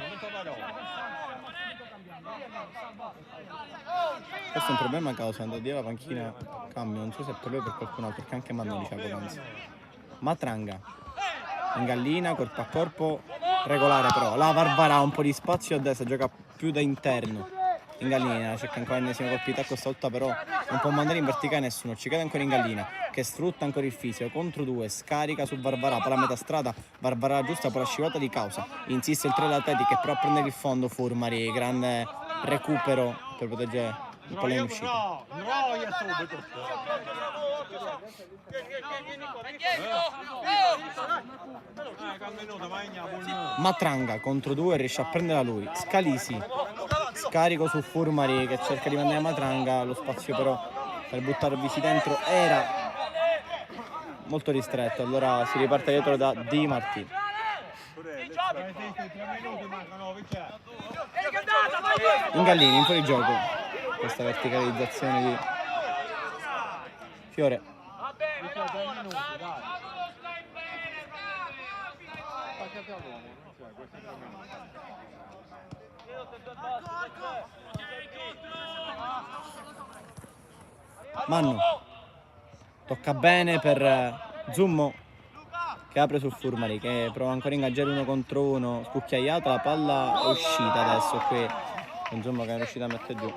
Questo è un problema a causa andò di la panchina cambio, non so se per lui o per qualcun altro, perché anche Manno diceva poc'anzi. Matranga in gallina, corpo a corpo, regolare però. La Varvara ha un po' di spazio a destra, gioca più da interno. In gallina cerca ancora l'ennesimo colpita, questa volta però non può mandare in verticale nessuno. Ci cade ancora in gallina, che sfrutta ancora il fisico, contro due, scarica su Varvara, palla a metà strada, Varvara giusta, poi la scivolata di causa, insiste il 3 dell'Atletic che però a prendere il fondo Furmari, grande recupero per proteggere il pallone in uscita. Matranga contro due, riesce a prenderla lui. Scalisi, scarico su Furmari che cerca di mandare Matranga, lo spazio però per buttarvisi dentro era molto ristretto, allora si riparte dietro da Di Martino. In Gallini, in fuori gioco, questa verticalizzazione di Fiore. Manno tocca bene per Zummo che apre sul Furmari, che prova ancora a ingaggiare uno contro uno, scucchiaiata, la palla è uscita adesso qui con Zummo che è riuscito a mettere giù.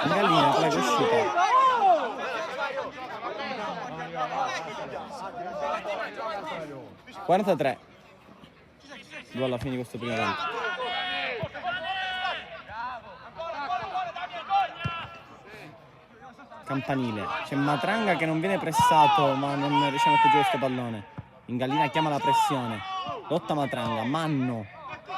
In gallina, poi è uscita. 43 due alla fine di questo primo tempo. Campanile, c'è Matranga che non viene pressato ma non riesce a mettere giù questo pallone. In gallina chiama la pressione, lotta Matranga, Manno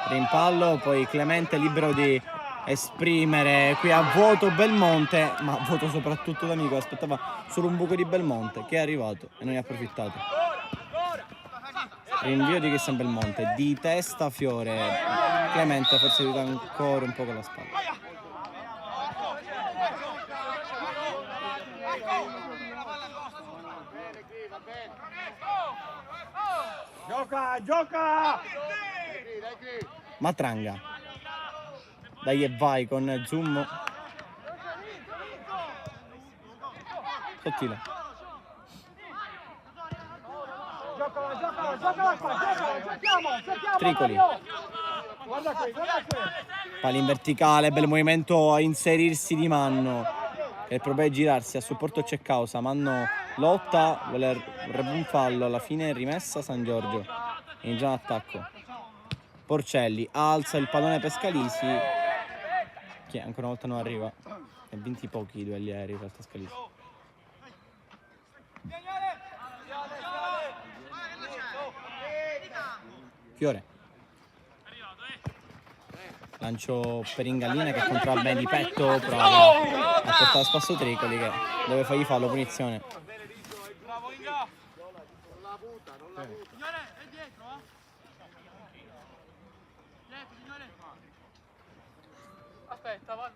rimpallo, poi Clemente libero di esprimere qui a vuoto Belmonte, ma a vuoto soprattutto d'amico, aspettava solo un buco di Belmonte che è arrivato e non ne ha approfittato. Rinvio di Cristian Belmonte, di testa Fiore, Clemente forse aiuta ancora un po' con la spalla. Gioca, gioca! Matranga, dai e vai con Zummo. Sottile. Tricoli. Guarda qui, guarda qui. Palla in verticale, bel movimento a inserirsi di Manno. E il problema è girarsi, a supporto c'è causa. Manno lotta, vorrebbe un fallo, alla fine rimessa San Giorgio. In già in attacco. Porcelli alza il pallone per Scalisi, che ancora una volta non arriva. Ha vinti pochi i duelli aerei in realtà Scalisi. Fiore. Lancio per Ingallina che controlla bene di petto, prova a portare a spasso Tricoli che deve fargli fallo, punizione. Signore, è dietro, Dietro, signore. Aspetta, va.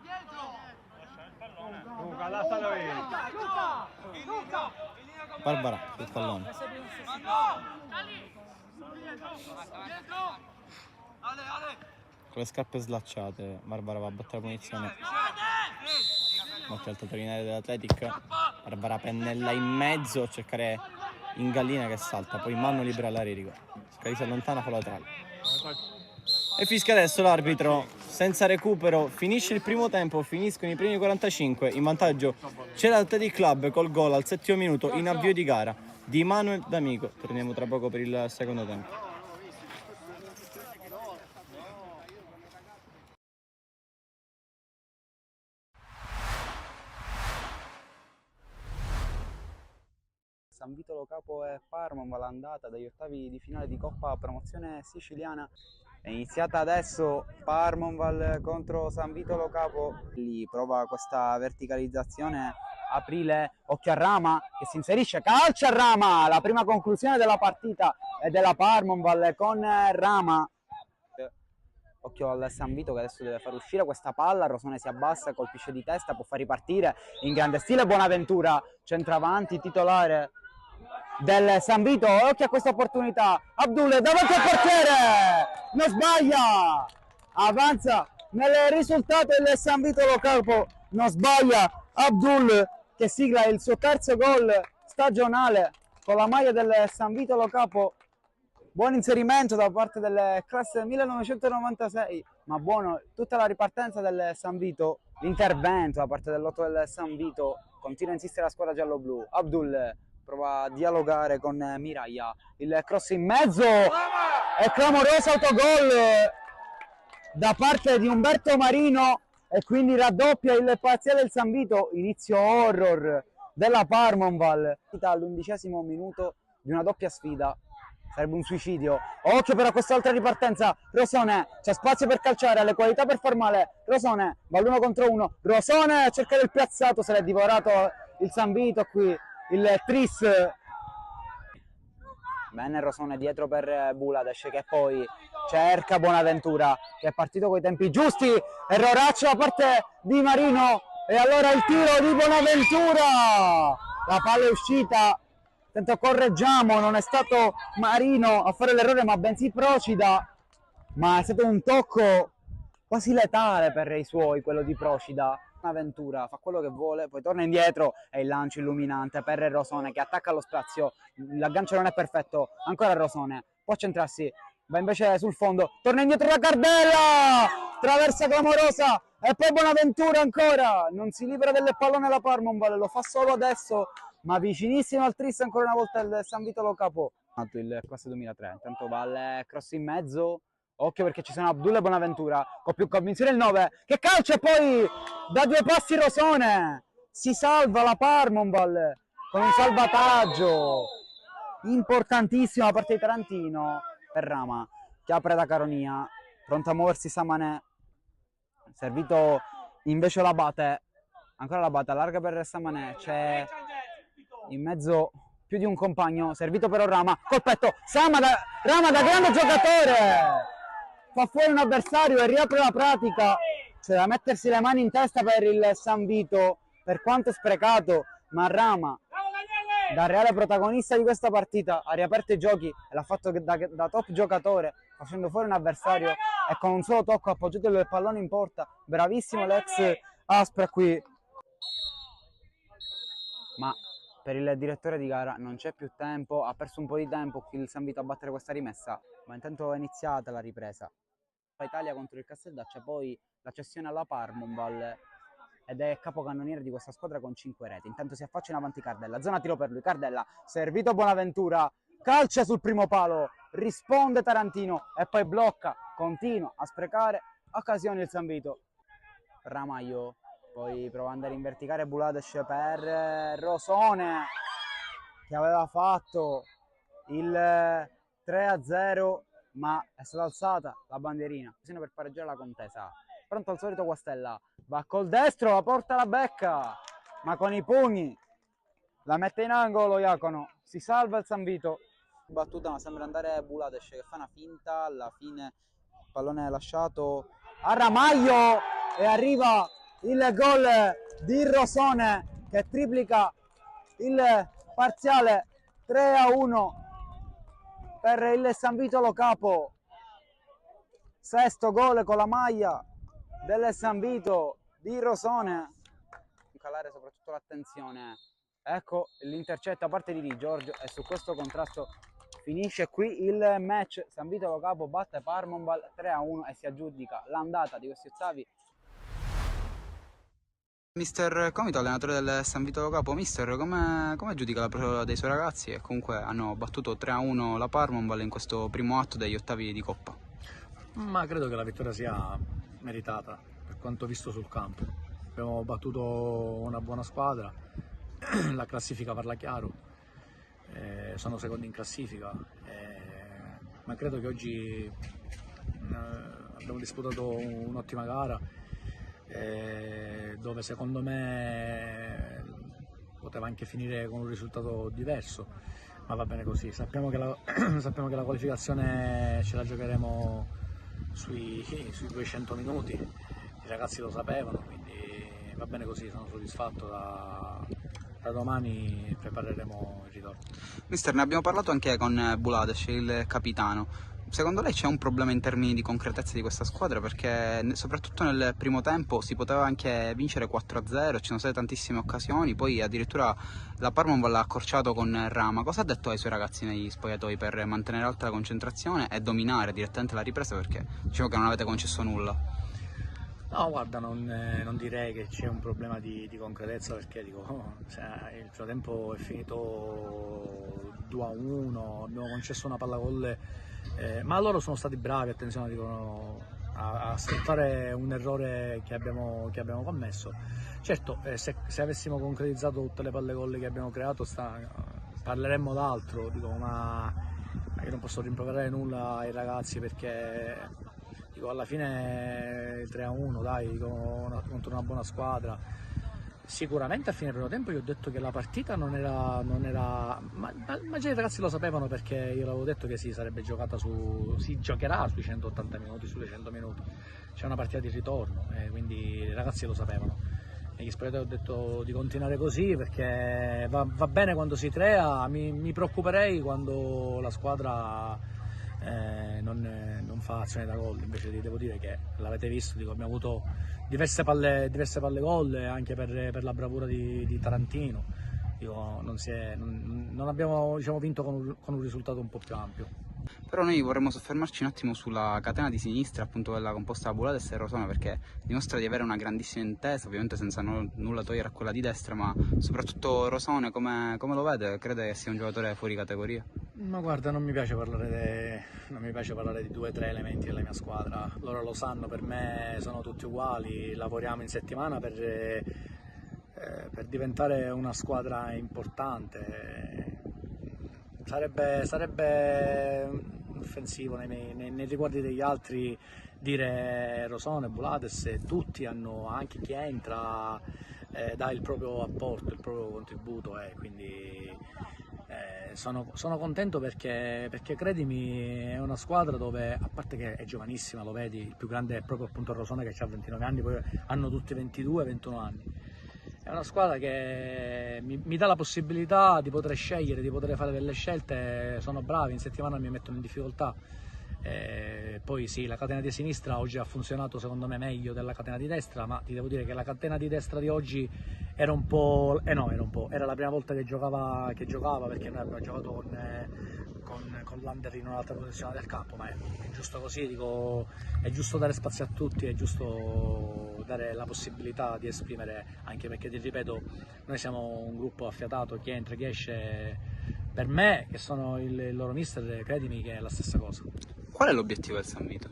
Dietro. Luca, lascialo io. Luca. Barbara sul pallone. Dietro. Ale. Con le scarpe slacciate Barbara va a battere la punizione. Molti altotalinari dell'Athletic. Barbara pennella in mezzo a cercare in gallina che salta, poi mano libera all'Aririco. Scalise allontana, fallo laterale. E fischia adesso l'arbitro, senza recupero, finisce il primo tempo, finiscono i primi 45, in vantaggio c'è l'Athletic Club col gol al 7° minuto in avvio di gara di Manuel D'Amico. Torniamo tra poco per il secondo tempo. San Vito Lo Capo e Parma, l'andata dagli ottavi di finale di Coppa Promozione Siciliana è iniziata adesso. Parmonval contro San Vito Lo Capo, lì prova questa verticalizzazione Aprile, occhio a Rama che si inserisce, calcio a Rama, la prima conclusione della partita è della Parmonval con Rama. Occhio al San Vito che adesso deve far uscire questa palla, Rosone si abbassa, colpisce di testa, può far ripartire in grande stile Bonaventura, centravanti titolare del San Vito. Occhio a questa opportunità, Abdul davanti al portiere, non sbaglia, avanza nel risultato del San Vito Lo Capo, non sbaglia Abdul che sigla il suo terzo gol stagionale con la maglia del San Vito Lo Capo. Buon inserimento da parte delle classe 1996, ma buono tutta la ripartenza del San Vito, l'intervento da parte dell'8 del San Vito, continua a insistere la squadra giallo-blu. Abdul prova a dialogare con Miraglia, il cross in mezzo e clamoroso autogol da parte di Umberto Marino e quindi raddoppia il parziale del San Vito, inizio horror della Parmonval all'11° minuto di una doppia sfida. Sarebbe un suicidio. Occhio però a quest'altra ripartenza. Rosone, c'è spazio per calciare, ha le qualità per far male. Rosone, va l'1 contro 1. Rosone a cercare il piazzato, se l'è divorato il San Vito qui, il Tris. Bene Rosone dietro per Bulades che poi cerca Bonaventura che è partito coi tempi giusti. Erroraccio da parte di Marino e allora il tiro di Bonaventura. La palla è uscita. Tanto correggiamo, non è stato Marino a fare l'errore ma bensì Procida, ma è stato un tocco quasi letale per i suoi, quello di Procida. Bonaventura fa quello che vuole, poi torna indietro e il lancio illuminante per Rosone che attacca lo spazio, l'aggancio non è perfetto, ancora Rosone, può centrarsi, va invece sul fondo, torna indietro da Cardella, traversa clamorosa e poi Bonaventura ancora, non si libera del pallone la Parmonval, lo fa solo adesso, ma vicinissimo al tris ancora una volta il San Vito Lo Capo. Il classe 2003, intanto va al cross in mezzo, occhio perché ci sono Abdul e Bonaventura, con più convinzione il 9, che calcia e poi da 2 passi Rosone, si salva la Parmonval con un salvataggio importantissimo da parte di Tarantino per Rama, che apre da Caronia, pronto a muoversi Samanè, servito invece l'Abate, ancora l'Abate, allarga per Samanè, c'è in mezzo più di un compagno, servito però Rama, colpetto, Rama da grande giocatore, fa fuori un avversario e riapre la pratica, c'è da mettersi le mani in testa per il San Vito, per quanto sprecato, ma Rama, da reale protagonista di questa partita, ha riaperto i giochi e l'ha fatto da top giocatore, facendo fuori un avversario e con un solo tocco ha appoggiato il pallone in porta, bravissimo l'ex Aspra qui, ma per il direttore di gara non c'è più tempo, ha perso un po' di tempo il San Vito a battere questa rimessa, ma intanto è iniziata la ripresa. Italia contro il Casteldaccia, poi la cessione alla Parmonval ed è capocannoniere di questa squadra con 5 reti. Intanto si affaccia in avanti Cardella, zona tiro per lui, Cardella, servito Bonaventura, calcia sul primo palo, risponde Tarantino e poi blocca, continua a sprecare occasioni il San Vito. Ramaglio poi prova ad andare in verticale Bulades per Rosone che aveva fatto il 3-0 ma è stata alzata la bandierina per pareggiare la contesa. Pronto al solito Guastella, va col destro, la porta la becca ma con i pugni La mette in angolo Iacono, si salva il San Vito. Battuta, ma sembra andare Bulades che fa una finta, alla fine il pallone è lasciato a Ramaglio e arriva il gol di Rosone che triplica il parziale 3-1 per il San Vito Lo Capo. Sesto gol con la maglia del San Vito di Rosone. Calare soprattutto l'attenzione. Ecco l'intercetto a parte di Di Giorgio e su questo contrasto finisce qui il match. San Vito Lo Capo batte Parmonval 3-1 e si aggiudica l'andata di questi ottavi. Mister Comito, allenatore del San Vito Lo Capo, mister, come giudica la prova dei suoi ragazzi? E comunque hanno battuto 3-1 la Parmonval in questo primo atto degli ottavi di Coppa. Ma credo che la vittoria sia meritata per quanto visto sul campo. Abbiamo battuto una buona squadra, la classifica parla chiaro, sono secondi in classifica, ma credo che oggi abbiamo disputato un'ottima gara dove secondo me poteva anche finire con un risultato diverso, ma va bene così. Sappiamo che la qualificazione ce la giocheremo sui 200 minuti, i ragazzi lo sapevano, quindi va bene così, sono soddisfatto. Da domani prepareremo il ritorno. Mister, ne abbiamo parlato anche con Bulades, il capitano. Secondo lei c'è un problema in termini di concretezza di questa squadra? Perché soprattutto nel primo tempo si poteva anche vincere 4-0, ci sono state tantissime occasioni, poi addirittura la Parmonval l'ha accorciato con Rama. Cosa ha detto ai suoi ragazzi negli spogliatoi per mantenere alta la concentrazione e dominare direttamente la ripresa, perché diciamo che non avete concesso nulla? No, guarda, non direi che c'è un problema di concretezza, perché dico, il primo tempo è finito 2-1, abbiamo concesso una palla gol, ma loro sono stati bravi, attenzione, dicono, a sfruttare un errore che abbiamo commesso. Certo, se avessimo concretizzato tutte le palle gol che abbiamo creato parleremmo d'altro, dico, ma io non posso rimproverare nulla ai ragazzi, perché alla fine il 3-1, dai, contro una buona squadra. Sicuramente a fine primo tempo io ho detto che la partita non era ma già i ragazzi lo sapevano, perché io l'avevo detto che si giocherà sui 180 minuti, sulle 100 minuti. C'è una partita di ritorno, quindi i ragazzi lo sapevano. Negli spogliatoi ho detto di continuare così, perché va bene quando si crea, mi preoccuperei quando la squadra non fa azione da gol. Invece devo dire che l'avete visto, dico, abbiamo avuto diverse palle gol, anche per la bravura di Tarantino. Dico, non abbiamo, diciamo, vinto con un risultato un po' più ampio. Però noi vorremmo soffermarci un attimo sulla catena di sinistra, appunto quella composta da Bulades e Rosone, perché dimostra di avere una grandissima intesa, ovviamente senza nulla togliere a quella di destra, ma soprattutto Rosone come lo vede? Crede che sia un giocatore fuori categoria? Ma guarda, non mi piace parlare di 2 o 3 elementi della mia squadra, loro lo sanno, per me sono tutti uguali, lavoriamo in settimana per diventare una squadra importante. Sarebbe offensivo nei riguardi degli altri dire Rosone, Bulades, tutti hanno, anche chi entra dà il proprio apporto, il proprio contributo, quindi sono contento perché credimi, è una squadra dove, a parte che è giovanissima, lo vedi, il più grande è proprio appunto Rosone che ha 29 anni, poi hanno tutti 22-21 anni. È una squadra che mi dà la possibilità di poter scegliere, di poter fare delle scelte, sono bravi, in settimana mi mettono in difficoltà. Poi sì, la catena di sinistra oggi ha funzionato secondo me meglio della catena di destra, ma ti devo dire che la catena di destra di oggi era la prima volta che giocava, perché noi abbiamo giocato con l'Under in un'altra posizione del campo, ma è giusto così, dico, è giusto dare spazio a tutti, è giusto dare la possibilità di esprimere, anche perché ti ripeto, noi siamo un gruppo affiatato, chi entra, chi esce. Per me, che sono il loro mister, credimi che è la stessa cosa. Qual è l'obiettivo del San Vito?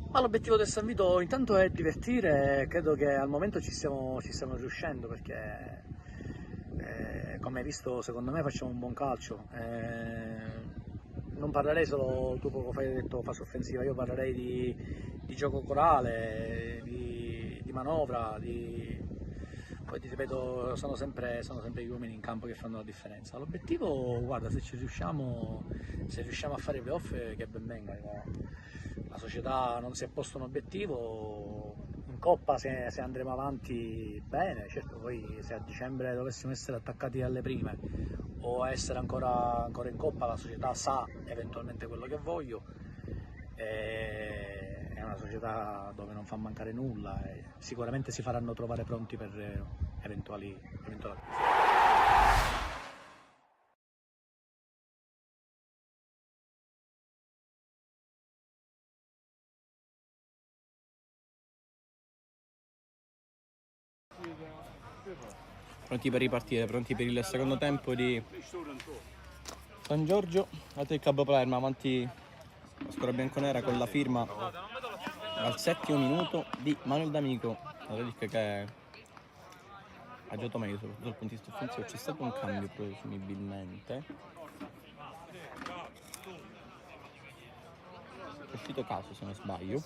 Ma l'obiettivo del San Vito intanto è divertire, credo che al momento ci stiamo riuscendo, perché come hai visto secondo me facciamo un buon calcio. Non parlerei solo, tu poco fa hai detto fase offensiva, io parlerei di gioco corale, di manovra, poi ti ripeto, sono sempre gli uomini in campo che fanno la differenza. L'obiettivo, guarda, se riusciamo a fare i playoff, che ben venga. La società non si è posto un obiettivo, in Coppa se andremo avanti bene, certo poi se a dicembre dovessimo essere attaccati alle prime o essere ancora in Coppa, la società sa eventualmente quello che voglio. È una società dove non fa mancare nulla e sicuramente si faranno trovare pronti per eventuali acquisti. Pronti per ripartire, pronti per il secondo tempo di San Giorgio. Athletic Club Palermo avanti la squadra bianconera con la firma al 7° minuto di Manuel D'Amico. Athletic che ha giocato meglio soprattutto dal punto di vista offensivo. C'è stato un cambio presumibilmente. È uscito Caso se non sbaglio.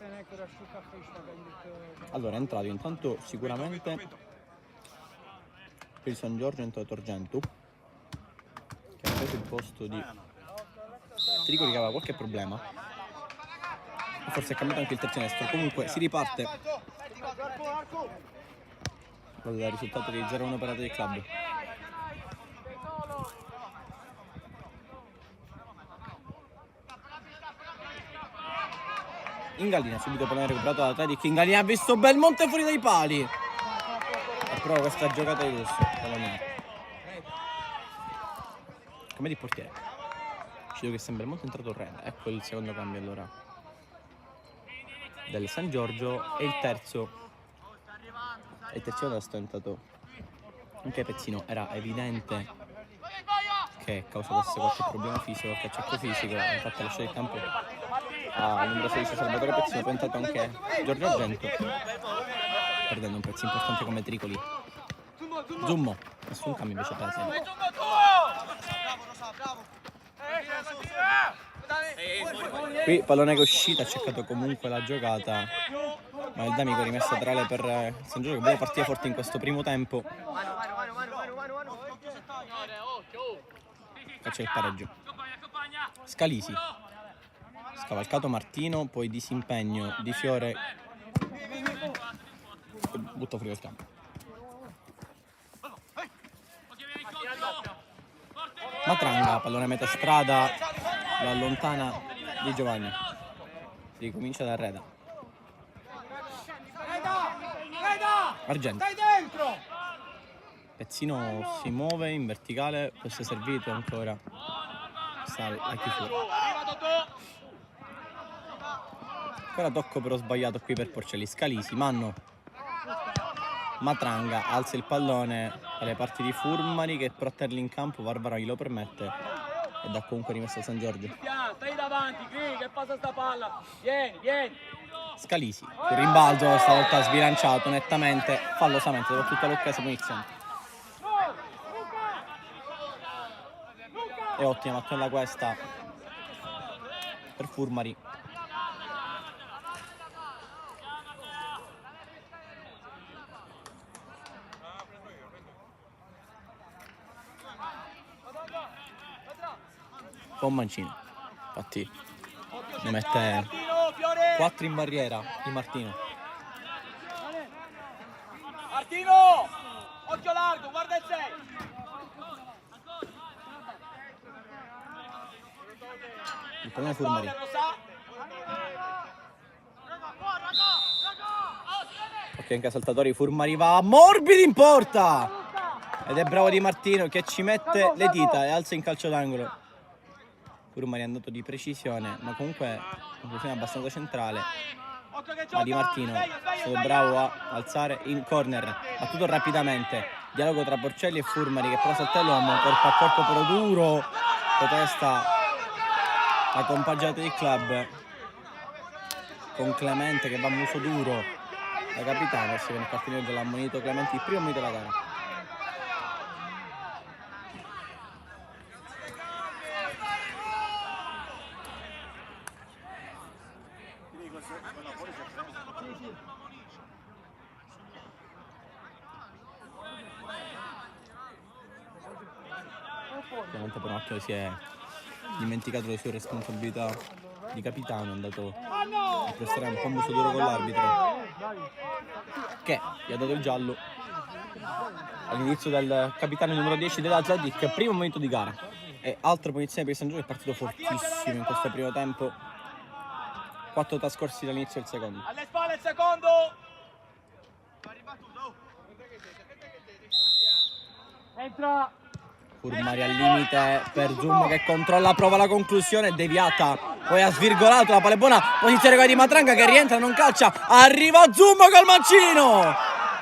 Allora è entrato intanto sicuramente per il San Giorgio è entrato Argento, che ha preso il posto di Tricoli che aveva qualche problema. Forse è cambiato anche il terzino destro. Comunque si riparte con il risultato di 0-1 per Athletic Club. Ingallina subito pallone recuperato da Athletic. Ingallina ha visto Belmonte fuori dai pali. E prova questa giocata di lusso. Come di portiere. Ci che sembra Belmonte è entrato Ren. Ecco il secondo cambio allora del San Giorgio. E il terzo è entrato anche Pezzino. Era evidente che causasse qualche problema fisico, qualche acciacco fisico. Infatti lasciato il campo al numero 16 Salvatore Pezzino. Poi è entrato anche Giorgio Argento, perdendo un pezzo importante come Tricoli. Zummo, nessun cambio invece per Athletic. Qui pallone che è uscita, ha cercato comunque la giocata, ma il D'Amico è rimesso tra le per San Giorgio che vuole partire forte in questo primo tempo. Faccia il pareggio. Scalisi, scavalcato Martino, poi disimpegno di Fiore, butta fuori dal campo. Matranga, pallone a metà strada, lo allontana Di Giovanni. Ricomincia da Reda. Argento. Pezzino si muove in verticale, questo è servito ancora. Sta la chiusura. Ancora tocco però sbagliato qui per Porcelli. Scalisi, Manno. Matranga alza il pallone alle parti di Furmari che però a terli in campo, Barbara glielo permette e dà comunque rimesso a San Giorgio. Stai davanti, che passa sta palla. Vieni. Scalisi, il rimbalzo stavolta sbilanciato nettamente, fallosamente dopo tutta l'occasione punizione. È ottima mattonella questa per Furmari. Un mancino, infatti ne mette 4 in barriera di Martino. Martino, occhio largo, guarda il 6. Il pallone Furmari. Ok, anche saltatori, Furmari va morbido in porta ed è bravo Di Martino che ci mette le dita e alza in calcio d'angolo. Furmari è andato di precisione, ma comunque una posizione abbastanza centrale. Ma Di Martino è stato bravo a alzare in corner, battuto rapidamente. Dialogo tra Porcelli e Furmari che però salta l'uomo, corpo a corpo però duro, protesta la compagine del club con Clemente che va a muso duro. La capitana, si viene il cartellino dell'ha ammonito Clemente il primo minuto della gara. Ovviamente per un attimo si è dimenticato le sue responsabilità di capitano, è andato a prestare un po' muso duro con l'arbitro, che gli ha dato il giallo all'inizio del capitano numero 10 dell'Atletic, primo momento di gara. E altra punizione per il San Giorgio, è partito fortissimo in questo primo tempo. 4 trascorsi dall'inizio del secondo. Alle spalle il secondo! Entra! Furmari al limite per Zummo che controlla, prova la conclusione, deviata, poi ha svirgolato la palla, buona posizione qua di Matranga che rientra, non calcia, arriva Zummo col mancino,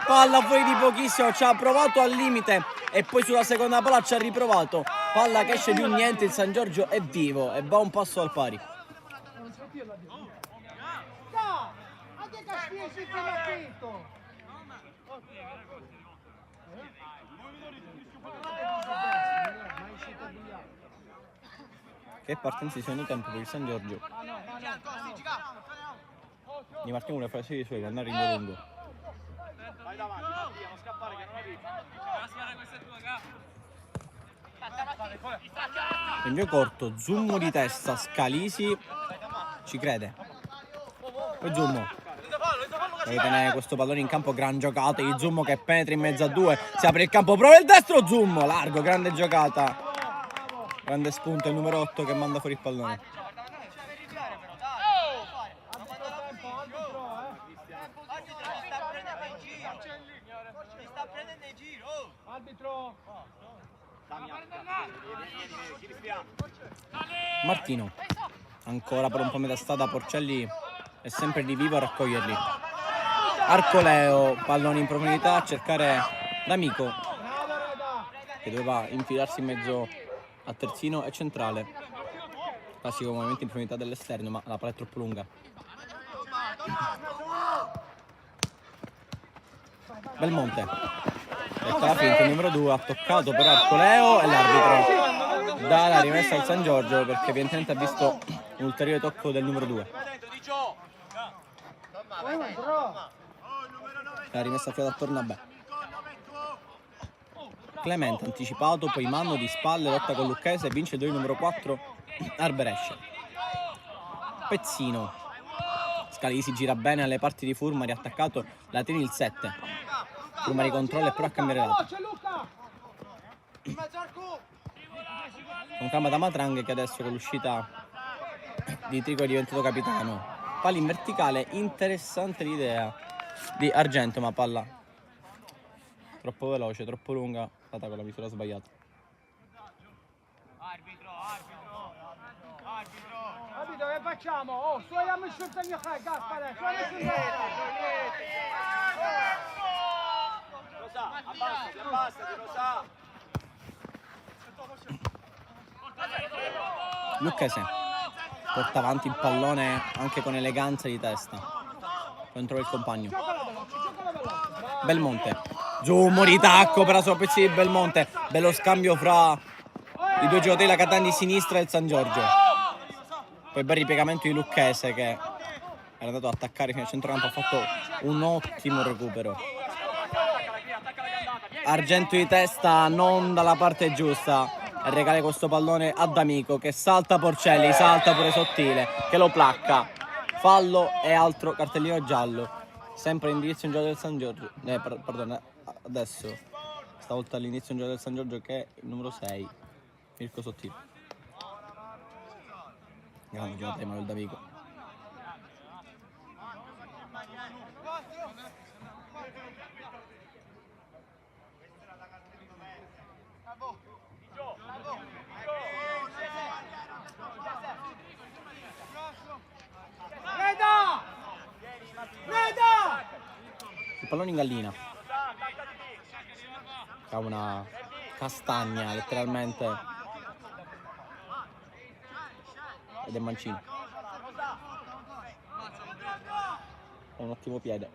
palla fuori di pochissimo, ci ha provato al limite e poi sulla seconda palla ci ha riprovato, palla che esce di un niente, il San Giorgio è vivo e va un passo al pari. Che partenza di secondo tempo per il San Giorgio. Di Martino vuole fare i suoi per andare in lungo. Vai davanti, Mattia, non scappare che non arrivi. Rinvio corto, Zummo di testa, Scalisi ci crede. Poi Zummo deve tenere questo pallone in campo, gran giocata di Zummo che penetra in mezzo a due, si apre il campo, prova il destro, Zummo, largo, grande giocata. Grande spunto il numero 8 che manda fuori il pallone. Martino ancora per un po' metà strada, Porcelli è sempre di vivo a raccoglierli. Arcoleo, pallone in profondità a cercare D'Amico che doveva infilarsi in mezzo a terzino e centrale. Classico movimento in profondità dell'esterno, ma la palla è troppo lunga. Belmonte, ecco la finta, il numero 2 ha toccato però Arcoleo e l'arbitro dà la rimessa al San Giorgio perché evidentemente ha visto un ulteriore tocco del numero 2. La rimessa a torna a beh. Clemente anticipato, poi Manno di spalle, lotta con Lucchese, vince il numero 4 Arberesce. Pezzino, Scalisi gira bene alle parti di Furmari, attaccato, la tiene il 7. Furmari controlla e prova a cambiare lato. Con calma da Matranghe che adesso con l'uscita di Trico è diventato capitano. Palla in verticale, interessante l'idea di Argento, ma palla troppo veloce, troppo lunga, stata con la misura sbagliata. Arbitro, che facciamo? Oh, suoiamo il sottegno qua, Gaspare, suoiamo il sottegno. Rosa, abbassati, Rosa. Lucchese porta avanti il pallone anche con eleganza di testa, contro il compagno. Belmonte, Zummo di tacco per la sua pezzi di Belmonte, bello scambio fra i due giocatori, la Catania di sinistra e il San Giorgio. Poi bel ripiegamento di Lucchese che era andato ad attaccare fino al centrocampo, ha fatto un ottimo recupero. Argento di testa non dalla parte giusta e regala questo pallone a D'Amico che salta Porcelli, salta pure Sottile che lo placca. Fallo e altro cartellino giallo, sempre indirizzo in gioco del San Giorgio, pardon, adesso stavolta all'inizio in gioco del San Giorgio che è il numero 6 Mirko Sottile. Grande giocata di Manuel D'Amico. Il pallone in gallina, ha una castagna letteralmente ed è mancino, ha un ottimo piede.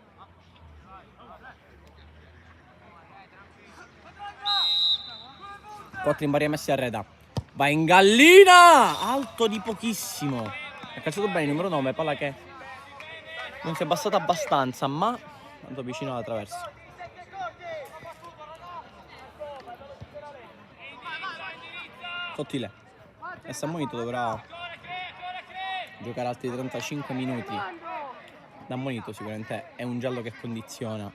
Quattro in baria messi a Reda, va in gallina, alto di pochissimo, ha calciato bene il numero 9, palla che non si è abbassata abbastanza ma tanto vicino alla traversa. Sottile. E Sammonito dovrà giocare altri 35 minuti. Da Monito sicuramente è un giallo che condiziona.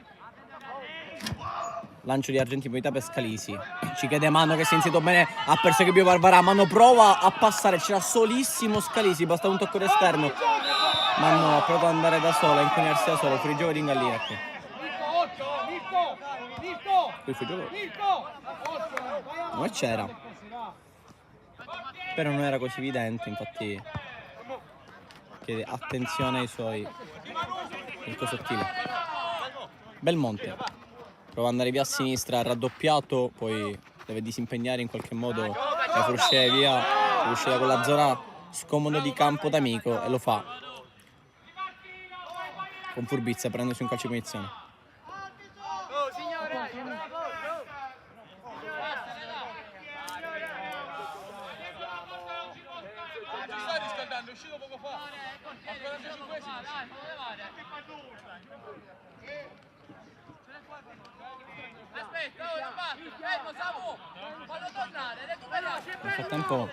Lancio di Argentino per Scalisi. Ci chiede Mano che si è inserito bene. Ha perseguito Barbarà. Mano prova a passare. C'era solissimo Scalisi. Basta un tocco d'esterno. Mano ha provato ad andare da solo, a incunearsi da solo. Fuori gioco di Ingallini. Qui fuori gioco. Non c'era. Però non era così evidente. Infatti chiede attenzione ai suoi. Mirko Sottile. Belmonte. Prova ad andare via a sinistra, raddoppiato, poi deve disimpegnare in qualche modo per uscire via, per uscire con la zona scomoda di campo d'amico e lo fa. Con furbizia, prendendosi un calcio di punizione. È uscito poco fa. A 45esimi. Aspetta, non basta, fermo Samu, fallo tornare, recupera. Nel frattempo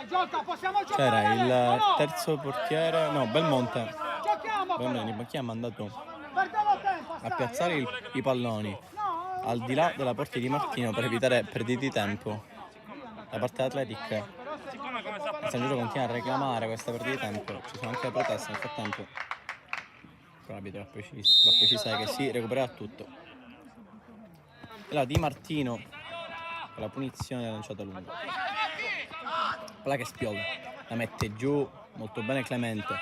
Gioca, possiamo giocare. c'era il no? terzo portiere, no, Belmonte. Giochiamo però. Belmonte, chi ha mandato Perdiamo tempo, a piazzare i palloni al di là della porta di Martino per evitare perdite di tempo da parte dell'Atletic. San Giorgio continua a reclamare questa perdita di tempo, ci sono anche le proteste nel frattempo. Però l'arbitro va a precisare che si recupererà tutto. E la Di Martino con la punizione lanciata lunga. Quella che spiove, la mette giù molto bene Clemente.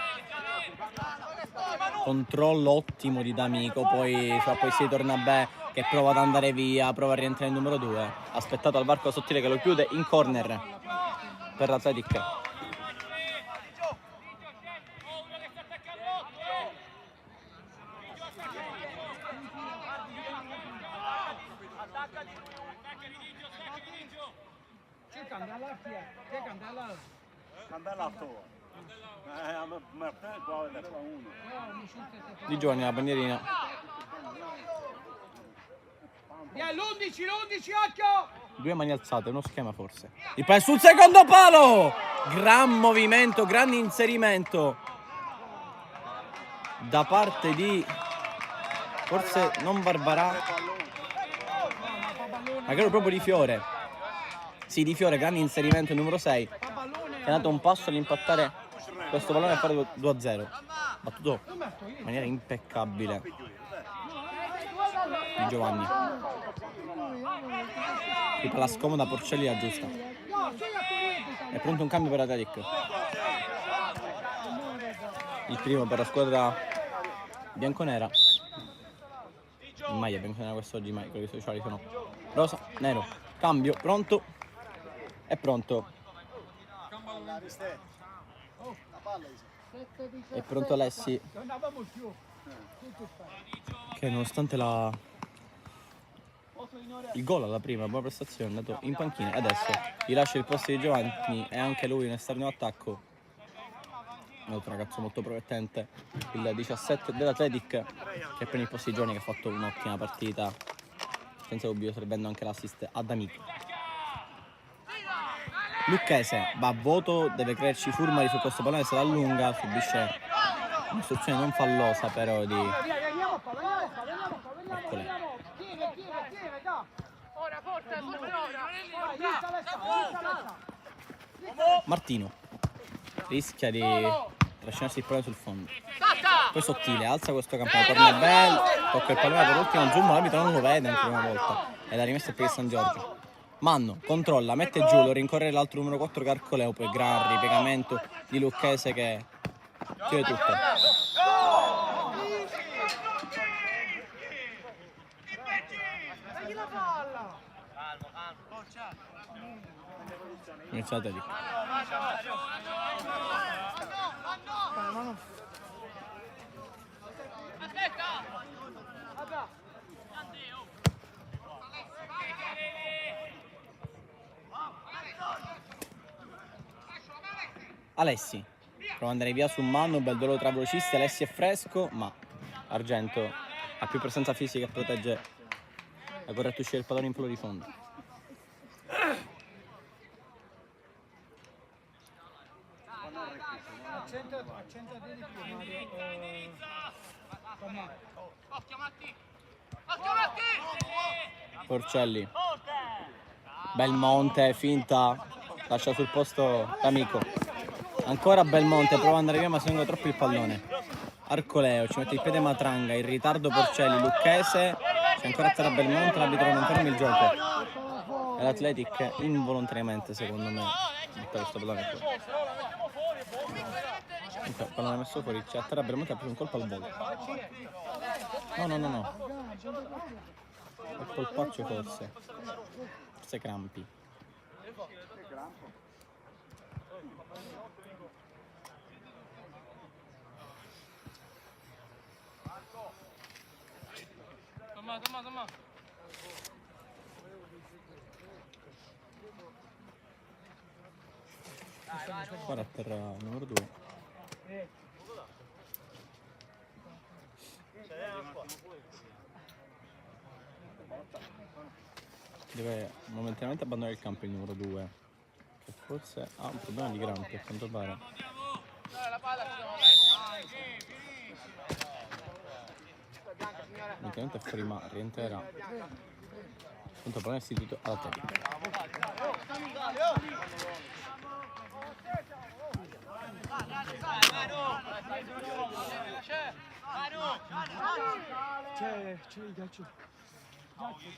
Controllo ottimo di D'Amico, poi si ritorna bene che prova ad andare via, prova a rientrare il numero 2. Aspettato al varco Sottile che lo chiude in corner per l'Atletic. Candela tua. Martino qua è uno. Di Giovanni la bandierina. Via l'11, occhio! 2 mani alzate, uno schema forse. Il palo sul secondo palo! Gran movimento, gran inserimento da parte di forse non Barbarà, ma credo proprio di Fiore. Sì, di Fiore, grande inserimento, il numero 6. È andato un passo all'impattare questo pallone e fare 2-0. Battuto in maniera impeccabile di Giovanni. Qui per la scomoda Porcelli la giusta. È pronto un cambio per Atletic. Il primo per la squadra bianconera. In maglia bianconera quest'oggi, ma quelli sociali sono rosa, nero. Cambio, pronto. È pronto. È pronto Alessi, che nonostante il gol alla prima, buona prestazione, è andato in panchina e adesso gli lascia il posto di Giovanni e anche lui un esterno attacco. È un ragazzo molto promettente, il 17 dell'Atletic, che prende il posto di Giovanni, che ha fatto un'ottima partita, senza dubbio servendo anche l'assist ad Amico. Lucchese va a vuoto, deve crearci Furmari su questo pallone, se la allunga, subisce un'istruzione non fallosa però di... Eccole. Martino rischia di trascinarsi il pallone sul fondo. Poi Sottile alza questo campione, torna bello, tocca il pallone per l'ultimo zoom, l'arbitro non lo vede anche una volta e la rimessa per il San Giorgio. Manno controlla, mette giù, lo rincorre l'altro numero 4 Carcoleo, poi gran ripiegamento di Lucchese che chiude tutto. Iniziate lì. Alessi prova ad andare via su Manno, bel duello tra velocisti, Alessi è fresco, ma Argento ha più presenza fisica e protegge la corretta uscita del pallone in fallo di fondo. Accentrati di più, Mario. Tommaso. Porcelli. Belmonte, finta, lascia sul posto l'amico. Ancora Belmonte, prova ad andare via ma si lunga troppo il pallone. Arcoleo, ci mette il piede Matranga, in ritardo Porcelli, Lucchese, c'è ancora a terra Belmonte, l'arbitro non ferma il gioco. E l'Athletic involontariamente secondo me mette questo pallone fuori. Ok, pallone messo fuori, c'è a terra Belmonte, ha preso un colpo al volo. No. Il colpaccio forse crampi. Tomma. Guarda a terra numero 2. Deve momentaneamente abbandonare il campo il numero 2, che forse ha un problema di grampi a quanto pare. Momentaneamente è fuori ma rientrerà. Punto pallone istituto alla tecnica. C'è il ghiaccio.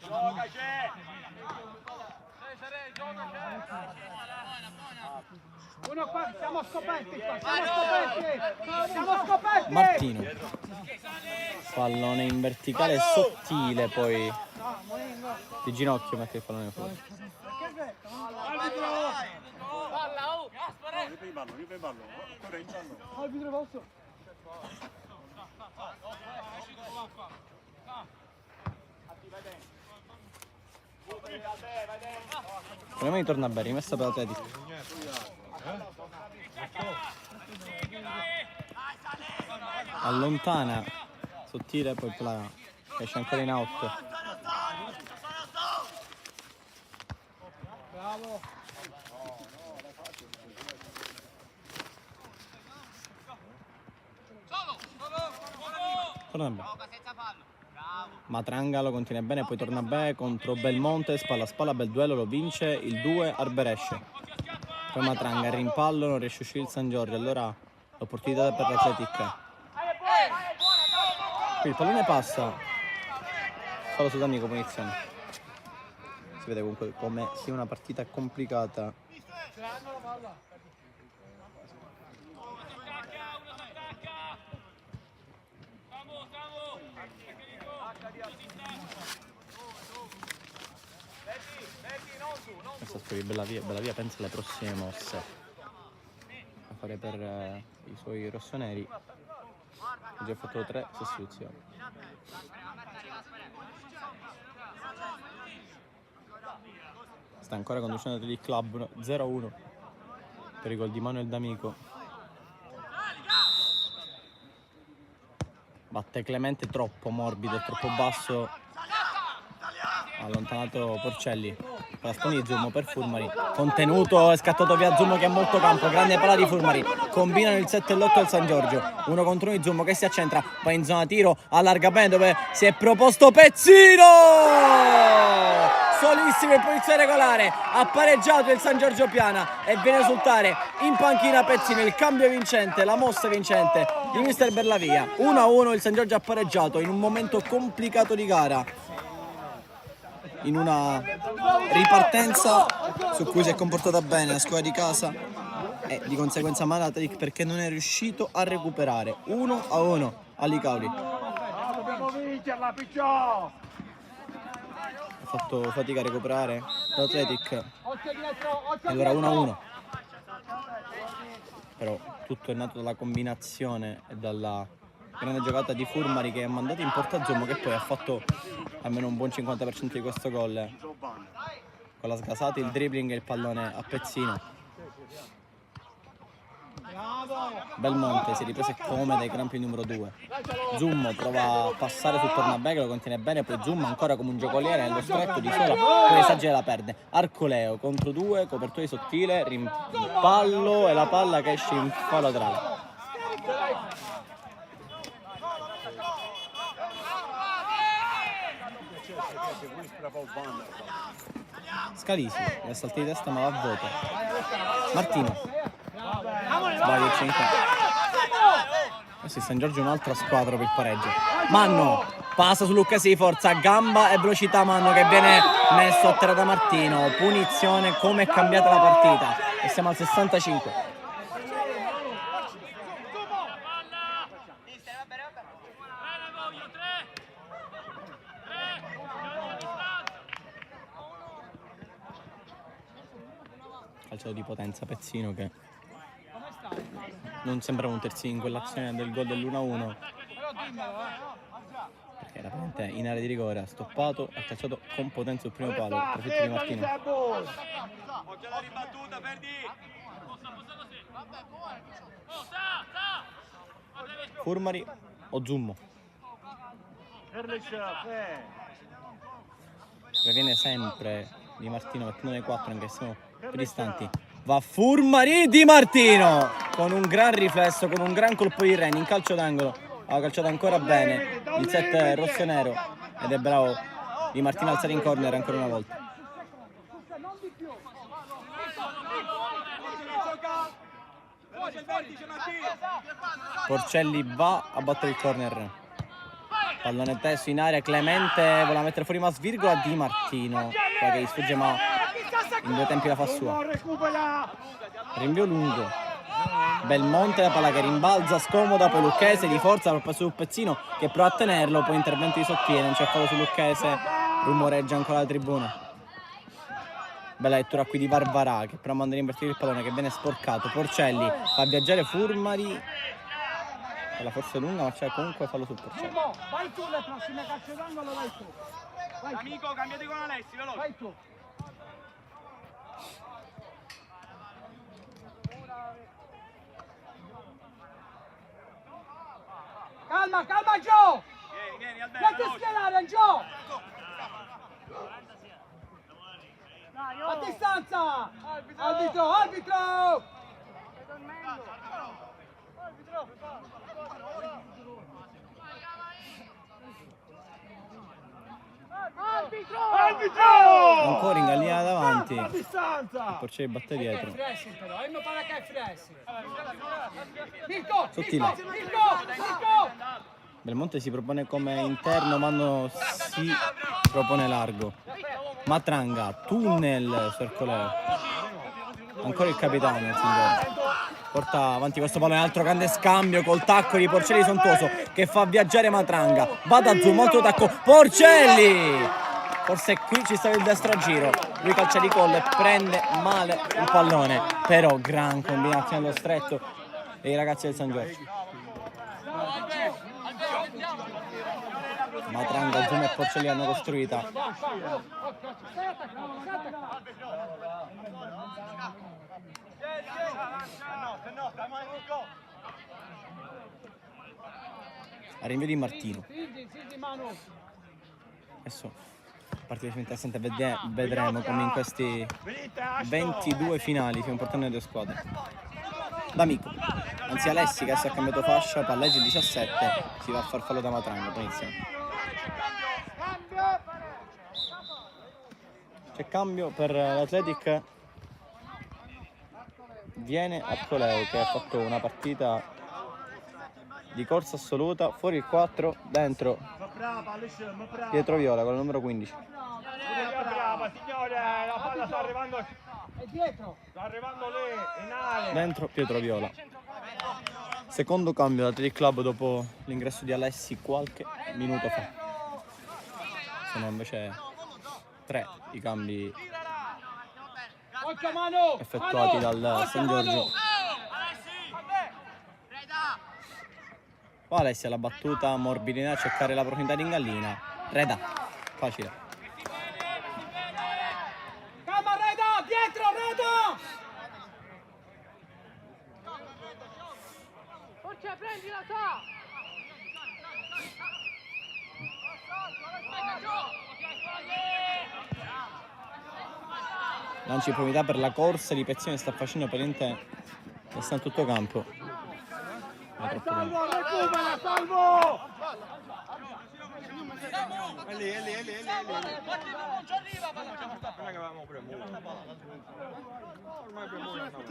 Gioca, c'è! Uno qua, siamo scoperti qua, siamo scoperti! Martino. Pallone in verticale sottile poi. Di ginocchio mette il pallone fuori. Ripri il ballo. Ancora in ballo. Arbitro vostro. Prima di torna bene, rimessa per l'Atletico. Allontana, sottile, poi esce ancora in out. Bravo. Torna bene. Matranga lo contiene bene, poi torna bene contro Belmonte, spalla a spalla, bel duello, lo vince il 2, Arberesce. Poi Matranga, il rimpallo, non riesce a uscire il San Giorgio, allora l'opportunità per l'Atletic. Qui il pallone passa, fallo su D'Amico, punizione. Si vede comunque come sia una partita complicata. Questa storia Bella Via pensa alle prossime mosse a fare per i suoi rossoneri. Ha già fatto 3 sostituzioni. Sta ancora conducendo il club 0-1 per i gol di Manuel D'Amico. Batte Clemente troppo morbido, troppo basso. Ha allontanato Porcelli. La spugna di Zummo per Furmari. Contenuto, è scattato via Zummo che ha molto campo. Grande palla di Furmari. Combinano il 7 e l'8 al San Giorgio. 1 contro 1 di Zummo che si accentra. Va in zona tiro. Allarga bene dove si è proposto Pezzino. Solissimo in posizione regolare. Ha pareggiato il San Giorgio Piana e viene a risultare in panchina Pezzino. Il cambio vincente, la mossa vincente di mister Bellavia. 1-1, il San Giorgio ha pareggiato in un momento complicato di gara, in una ripartenza su cui si è comportata bene la squadra di casa e di conseguenza Malatric perché non è riuscito a recuperare. 1-1 a Licauli. Dobbiamo vincerla, picciò! Ha fatto fatica a recuperare l'Athletic. Allora 1-1. Però tutto è nato dalla combinazione e dalla grande giocata di Furmari che ha mandato in porta Zummo, che poi ha fatto almeno un buon 50% di questo gol con la sgasata, il dribbling e il pallone a Pezzino. Belmonte si è ripreso come dai crampi numero 2. Zummo prova a passare sul Tornabè che lo contiene bene, poi Zummo ancora come un giocoliere nello stretto di sola, poi esagera, la perde. Arcoleo contro 2, copertura di sottile, rimpallo e la palla che esce in fallo laterale. Scalisi, la salta di testa ma va a voto. Martino. Sbaglia il 5. Adesso il San Giorgio è un'altra squadra per il pareggio. Manno passa su Lucchesi di forza, gamba e velocità Manno che viene messo a terra da Martino. Punizione, come è cambiata la partita. E siamo al 65. Calcio di potenza, Pezzino che non sembrava un terzino in quell'azione del gol dell'1-1 perché era veramente in area di rigore, ha stoppato, ha calciato con potenza il primo palo, profitto di Martino. Occhio alla ribattuta, perdi! Furmari o Zummo? Previene sempre Di Martino mettendo nei 4 anche se siamo più distanti. Va Furmari, Di Martino con un gran riflesso, con un gran colpo di Reni in calcio d'angolo. Ha calciato ancora bene il set rossonero ed è bravo Di Martino a alzare in corner ancora una volta. Porcelli va a battere il corner. Pallone teso in aria, Clemente voleva mettere fuori ma svirgola Di Martino, che gli sfugge ma in 2 tempi la fa sua. Rinvio lungo, Belmonte, la palla che rimbalza, scomoda, poi Lucchese di forza proprio sul Pezzino che prova a tenerlo, poi intervento di Sottile, non c'è fallo su Lucchese, rumoreggia ancora la tribuna. Bella lettura qui di Varvarà che però manda a invertire il pallone che viene sporcato. Porcelli fa viaggiare Furmari, la forza è lunga ma c'è comunque fallo sul Porcelli. Vai tu le prossime calcio d'angolo, vai tu. Vai tu. Amico, cambiate con Alessi, veloce. Vai tu. Calma, calma Gio! Vieni, Alberto. Metti a schierare Gio! A distanza! Arbitro, arbitro! Ancora in gallina davanti, A distanza! Porcelli batte dietro. Fresi però, e mi pare che è Fresi. Mirko, Sottile. Mirko! Belmonte si propone come interno, Manno si propone largo. Matranga, tunnel su Ercoleo. Ancora il capitano, il signore. Porta avanti questo pallone, altro grande scambio col tacco di Porcelli sontuoso che fa viaggiare Matranga. Va da Zoom, altro tacco, Porcelli! Forse qui ci stava il destro a giro. Lui calcia di collo e prende male il pallone. Però gran combinazione allo stretto dei ragazzi del San Giorgio. Matranga, Zoom e Porcelli hanno costruita. A rinvio di Martino. Adesso partita più interessante, vedremo come in questi 22 finali si comportano le due squadre. D'Amico, anzi Alessi che adesso ha cambiato fascia, palleggia il 17, si va a far fallo da Matranga, poi iniziamo. C'è cambio per l'Athletic, viene Arcoleo che ha fatto una partita di corsa assoluta, fuori il 4, dentro Pietro Viola con il numero 15. Brava signore, la palla sta arrivando. È dietro. Sta arrivando lì, in area. Dentro Pietro Viola. Secondo cambio dell'Athletic Club dopo l'ingresso di Alessi qualche minuto fa. Sono invece 3 i cambi effettuati dal San Giorgio. Qua Alessi alla battuta, Morbidina a cercare la profondità di Ingallina. Reda, facile. Calma Reda, dietro Reda! Forse prendila qua! Lanci di profondità per la corsa di Pezzino, sta facendo praticamente sta in tutto campo. Salvo, recupera, Salvo! È lì. Non ci arriva, non che avevamo premuto. Ormai premuto.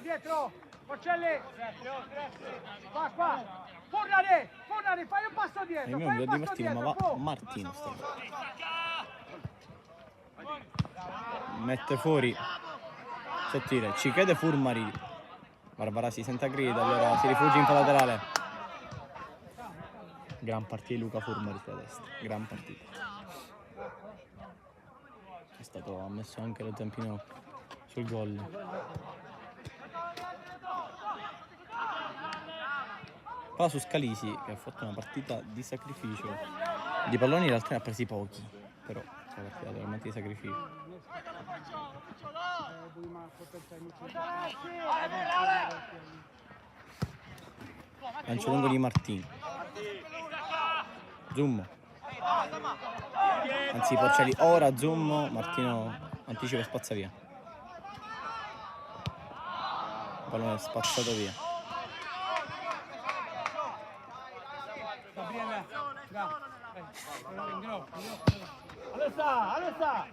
Dietro! Porcelli! Qua! Fornari, fai un passo dietro! Io mi Fai vedo un passo divertire, ma dietro! va Martino mette fuori sottile, ci chiede Furmari. Barbara si sente aggredita, allora si rifugia in laterale. Gran partita di Luca Furmari sulla destra, gran partita. È stato ammesso anche lo zampino sul gol. Poi su Scalisi che ha fatto una partita di sacrificio. Di palloni in realtà ne ha presi pochi, però è una partita veramente di sacrificio. Lancio lungo di Martino. Zoom. Anzi Porcelli ora zoom, Martino anticipa e spazza via. Il pallone è spazzato via. Alessa!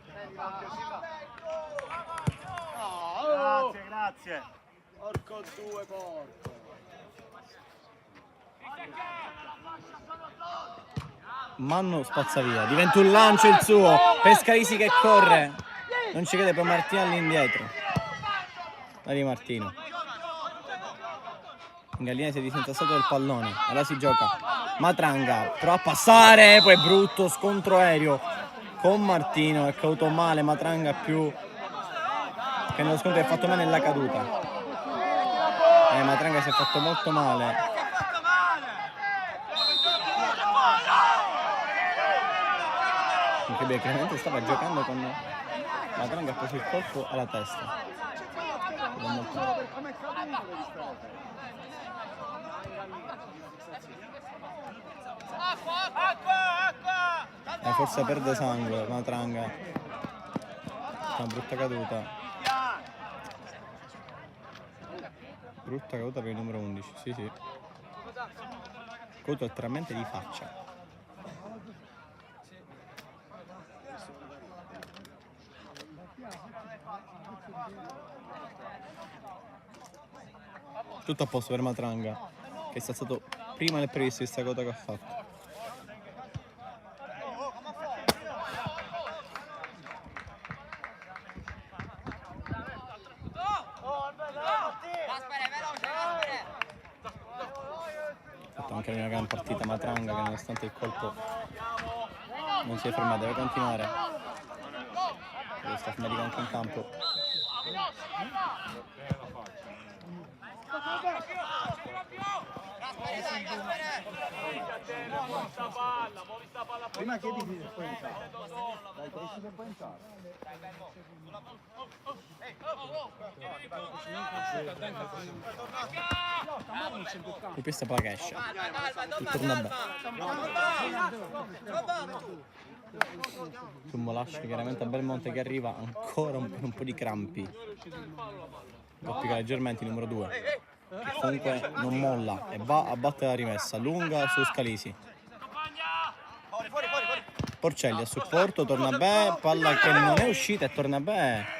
Grazie. Porco due, porco. Manno spazza via, diventa un lancio il suo, per Scalisi che corre, non ci crede, poi Martino all'indietro. Da di Martino. In Gallinese è disintassato del pallone, allora si gioca. Matranga prova a passare, poi brutto scontro aereo con Martino, è caduto male Matranga più che nello scontro è fatto male nella caduta. Matranga si è fatto molto male. Anche perché Clemente stava giocando con Matranga, ha preso il colpo alla testa. Forse perde sangue Matranga. Una brutta caduta. Brutta caduta per il numero 11, sì. Caduto letteralmente di faccia. Tutto a posto per Matranga, che è stato prima del previsto questa cosa che ha fatto. Ha fatto anche una gran partita Matranga, che nonostante il colpo non si è fermato, deve continuare. Lo staff medico anche in campo. Prima chiedi se puoi entrare. Dai, chiedi se puoi entrare. Questa palla che esce. Il torna bene. Tummo lascia chiaramente a Belmonte che arriva ancora un po' di crampi. Doppia leggermente il numero 2. Che comunque non molla e va a battere la rimessa lunga su Scalisi. Porcelli a supporto, torna bene, palla che non è uscita e torna bene.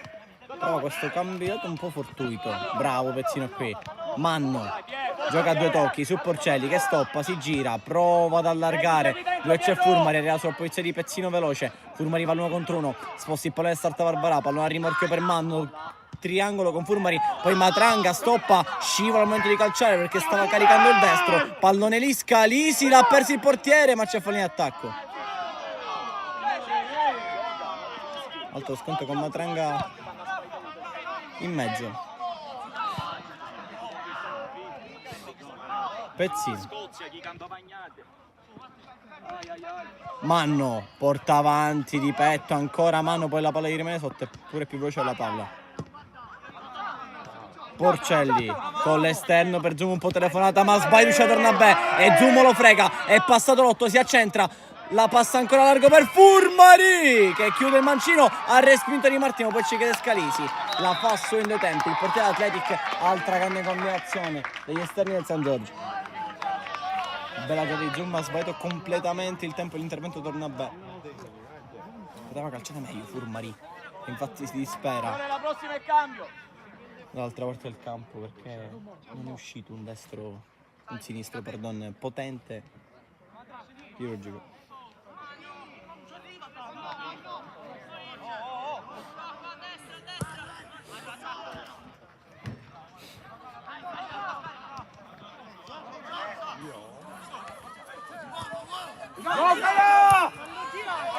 Trova questo cambiato un po' fortuito. Bravo pezzino qui. Manno gioca a due tocchi su Porcelli che stoppa, si gira, prova ad allargare. Dove c'è Furmari, arriva sulla posizione di pezzino veloce. Furmari va l'1 contro 1. Sposta il pallone e starta Barbarà, pallone a rimorchio per Manno. Triangolo con Furmari, poi Matranga stoppa, scivola al momento di calciare perché stava caricando il destro. Pallone lì, Scalisi l'ha perso il portiere, ma c'è fallo in attacco. Alto sconto con Matranga in mezzo. Pezzino. Manno porta avanti di petto, ancora Manno, poi la palla gli rimane sotto, è pure più veloce la palla. Porcelli con l'esterno per Zumo, un po' telefonata, ma Sbairuccia torna bene e Zumo lo frega, è passato l'8, si accentra, la passa ancora largo per Furmari che chiude il mancino, ha respinto Di Martino, poi ci chiede Scalisi, la fa su in due tempi, il portiere Athletic, altra grande combinazione degli esterni del San Giorgio. Bella giocata di Zoom, ha sbagliato completamente il tempo dell'intervento, torna a B. Poteva calciare meglio Furmari, infatti si dispera La prossima è cambio. dall'altra parte del campo perché non è uscito un sinistro, perdon, potente, chirurgico.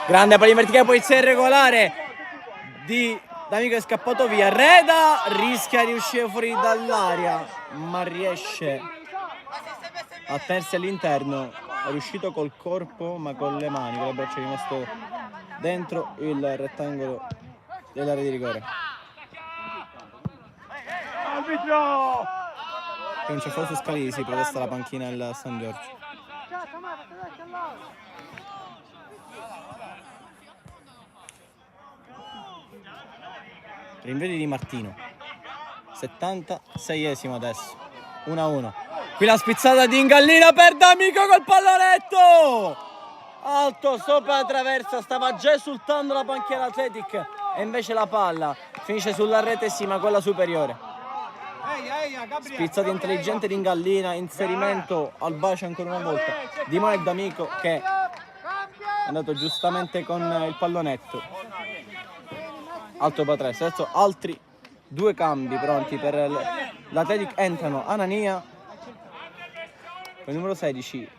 Grande palla in verticale, poi il 6 regolare di D'Amico, è scappato via. Reda rischia di uscire fuori dall'area, ma riesce a tenersi all'interno. È riuscito col corpo, ma con le mani, con le braccia, è rimasto dentro il rettangolo dell'area di rigore. Arbitro! Che non c'è fallo su Scalisi, protesta la panchina del San Giorgio. Rinvedi di Martino, 76esimo adesso, 1-1. Qui la spizzata di Ingallina per D'Amico col pallonetto! Alto sopra la traversa, stava già esultando la panchina Athletic e invece la palla finisce sulla rete, sì, ma quella superiore. Spizzata intelligente di Ingallina, inserimento al bacio ancora una volta di Manuel D'Amico che è andato giustamente con il pallonetto. Alto Patrese, adesso altri due cambi pronti per l'Athletic. Entrano Anania con il numero 16,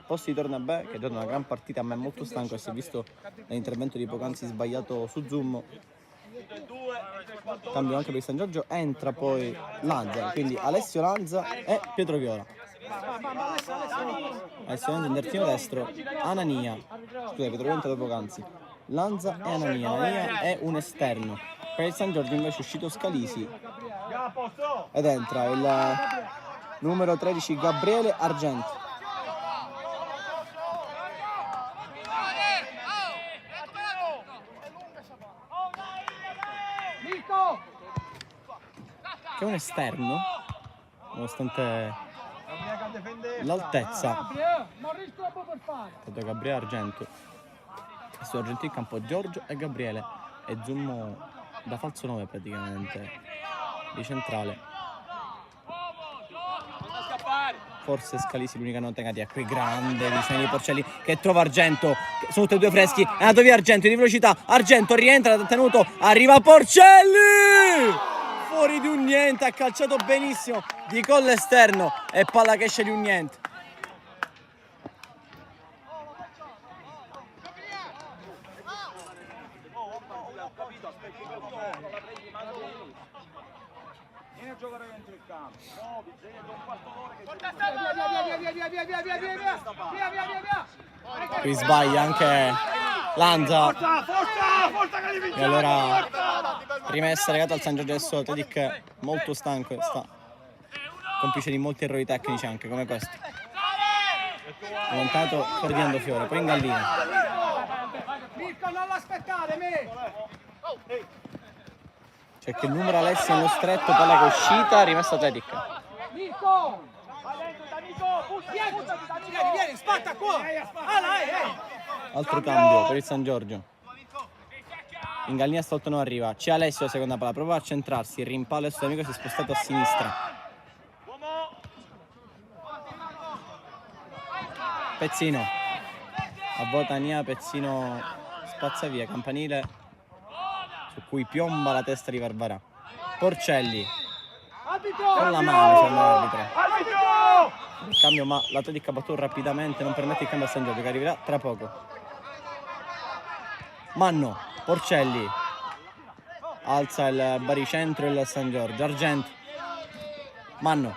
Posti torna a B, che ha giocato una gran partita, ma è molto stanco e si è visto nell'intervento di poc'anzi sbagliato su Zoom. Cambio anche per il San Giorgio, entra poi Lanza, quindi Alessio Lanza e Pietro Viola. Alessio Lanza in terzino destro, Anania, scusa, Pietro Viola entra dopo poc'anzi. Lanza e Anania. Anania è un esterno. Per il San Giorgio invece è uscito Scalisi ed entra il numero 13 Gabriele Argento. Che è un esterno, nonostante l'altezza. Gabriele Argento. Questo Argento in campo, Giorgio e Gabriele, e Zummo da falso 9 praticamente, di centrale. Forse Scalisi l'unica nota negativa. Qui grande visione di Porcelli che trova Argento, sono tutti e due freschi, è andato via Argento di velocità, Argento rientra, tenuto, arriva Porcelli! Fuori di un niente, ha calciato benissimo di collo esterno e palla che esce di un niente. Vieni a giocare dentro il campo. Muovi, vieni a un quarto d'ora che Qui sbaglia anche Lanza. forza E allora rimessa legata al San Giorgio adesso Athletic molto stanco e sta complice di molti errori tecnici anche come questo. Allontanato Ferdinando Fiore, poi in Gallina. Mirko, non l'aspettare, me! C'è che il numero Alessia nello stretto, palla che è uscita, rimessa Athletic. Mirko! Vieni, spatta qua! Altro cambio per il San Giorgio. In Gallina stavolta non arriva. C'è Alessio la seconda palla, prova a centrarsi, il rimpallo e suo amico si è spostato a sinistra. Pezzino a Botania, Pezzino spazza via, campanile su cui piomba la testa di Barbarà. Porcelli con la mano, c'è l'arbitro. Il cambio, ma l'Athletic ha battuto rapidamente, non permette il cambio a San Giorgio che arriverà tra poco. Manno, Porcelli alza il baricentro il San Giorgio. Argento, Manno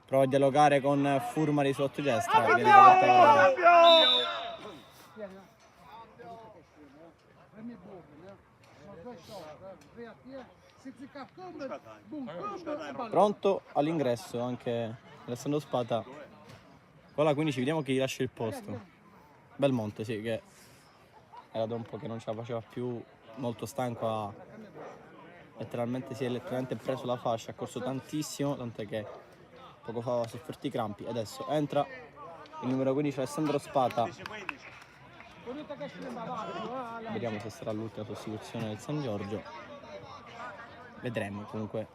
prova a dialogare con Furmari sotto destra. Viene pronto all'ingresso anche Alessandro Spata con la 15. Vediamo chi lascia il posto. Belmonte, sì, che era da un po' che non ce la faceva più, molto stanco, letteralmente si è letteralmente preso la fascia, ha corso tantissimo, tant'è che poco fa aveva sofferto i crampi. Adesso entra il numero 15 Alessandro Spata. Vediamo se sarà l'ultima sostituzione del San Giorgio. Vedremo comunque.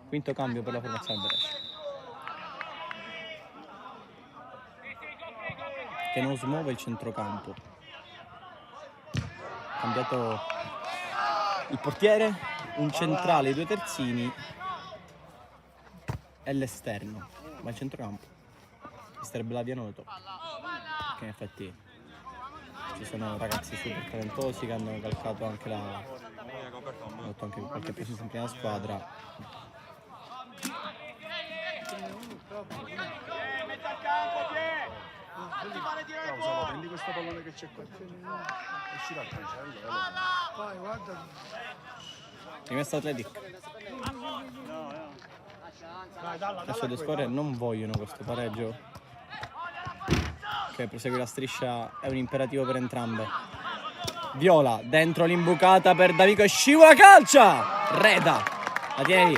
Quinto cambio per la formazione Brescia. Che non smuove il centrocampo. Cambiato il portiere, un centrale, i due terzini e l'esterno. Ma il centrocampo mister Blavianoto, che in effetti ci sono ragazzi super talentosi che hanno calcato anche hanno fatto anche qualche presenza in prima squadra. Prendi questo pallone che c'è qua. Uscirà al cancello. Vai, guarda. Rimessa Atletic. Adesso le squadre non vogliono questo pareggio, che prosegue la striscia è un imperativo per entrambe. Viola dentro l'imbucata per Davico e scivola, calcia! Reda la tiene lì.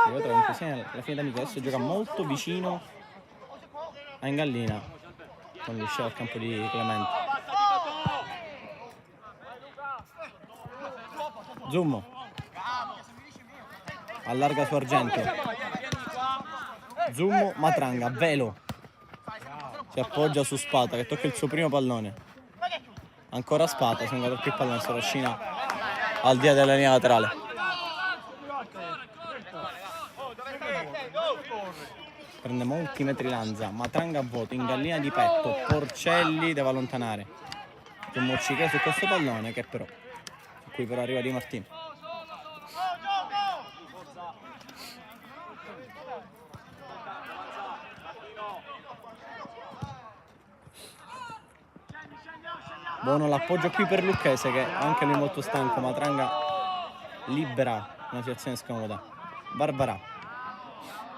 Arrivata la conclusione alla fine d'amico, adesso gioca molto vicino a Ingallina con l'uscita al campo di Clemente. Zummo allarga su Argento. Zummo, Matranga, velo, si appoggia su Spata che tocca il suo primo pallone. Ancora Spata, se non tocca il pallone, si trascina al di là della linea laterale. Prende molti metri Lanza, Matranga a vuoto, Ingallina di petto, Porcelli deve allontanare. C'è un Mocciche su questo pallone che però, qui però arriva Di Martino. Buono l'appoggio qui per Lucchese che anche lui molto stanco. Matranga libera una situazione scomoda. Barbarà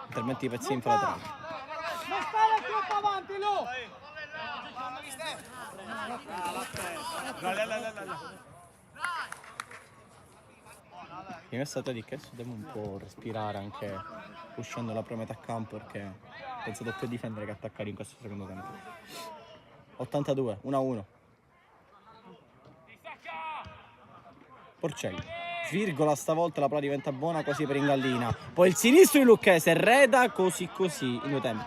interventi di Pezzin per laterale. Non stare troppo avanti, Lu! Rimessa Atletic, adesso devo un po' respirare anche uscendo la prima metà campo perché penso più a difendere che attaccare in questo secondo tempo. 82, 1-1. Porcelli svirgola stavolta, la palla diventa buona quasi per Ingallina, poi il sinistro di Lucchese, Reda così così in due tempi.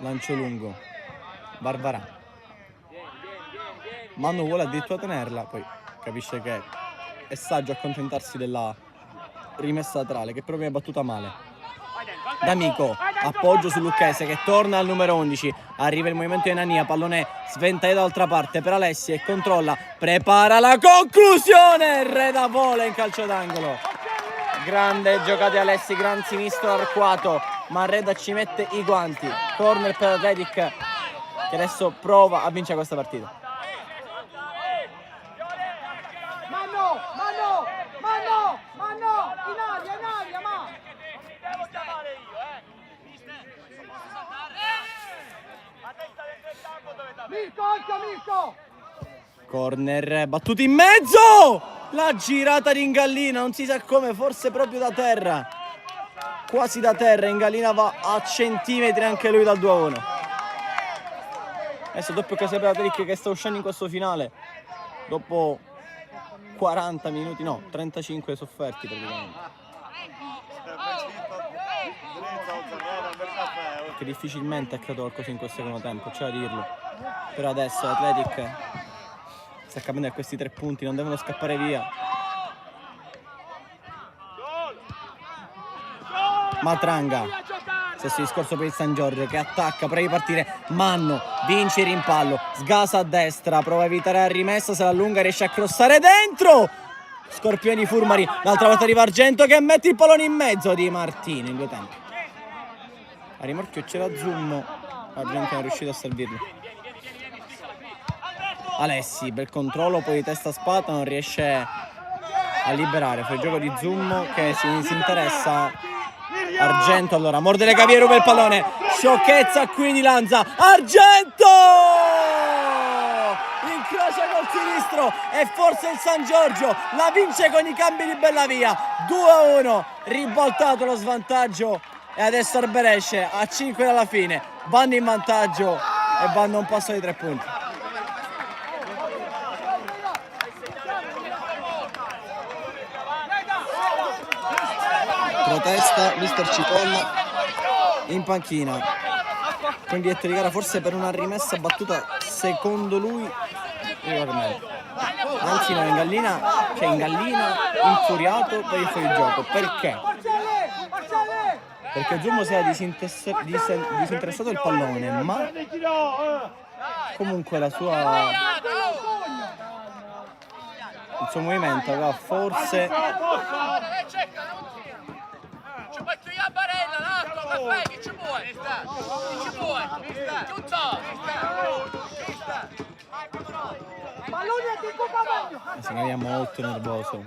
Lancio lungo, Barbarà, Manu vuole addirittura tenerla, poi capisce che è saggio accontentarsi della rimessa laterale che però viene battuta male. D'Amico, appoggio su Lucchese che torna al numero 11, arriva il movimento di Nania, pallone sventato dall'altra parte per Alessi e controlla, prepara la conclusione, Reda vola in calcio d'angolo. Grande giocata di Alessi, gran sinistro arcuato, ma Reda ci mette i guanti. Corner per Atletic che adesso prova a vincere questa partita. Mirko! Corner battuto in mezzo, la girata di Ingallina, non si sa come, forse proprio da terra, quasi da terra. Ingallina va a centimetri anche lui dal 2-1. Adesso doppio occasione per Atletic che sta uscendo in questo finale dopo 40 minuti, no, 35 sofferti praticamente, che difficilmente ha creato qualcosa in questo secondo tempo, c'è da dirlo. Però adesso Atletic sta capendo che questi 3 punti non devono scappare via. Matranga, stesso discorso per il San Giorgio che attacca, prova di partire, Manno vince il rimpallo, sgasa a destra, prova a evitare la rimessa, se la allunga, riesce a crossare dentro. Scorpione di Furmari, l'altra volta arriva Argento che mette il pallone in mezzo di Martino in due tempi. A rimorchio c'era Zummo, Argento non è riuscito a servirlo. Alessi, bel controllo, poi di testa Spata non riesce a liberare. Poi il gioco di Zummo che si interessa Argento allora morde le cavie, ruba il pallone, sciocchezza qui di Lanza, Argento incrocia col sinistro e forse il San Giorgio la vince con i cambi di Bellavia. 2-1, ribaltato lo svantaggio e adesso Arberesce a 5 dalla fine vanno in vantaggio e vanno a un passo di 3 punti. Protesta mister Cipolla in panchina con dietro di gara, forse per una rimessa battuta secondo lui anzi no, Ingallina infuriato per il fuorigioco. Perché? Perché Giummo si era disinteressato del pallone, ma comunque il suo movimento aveva forse si era molto nervoso.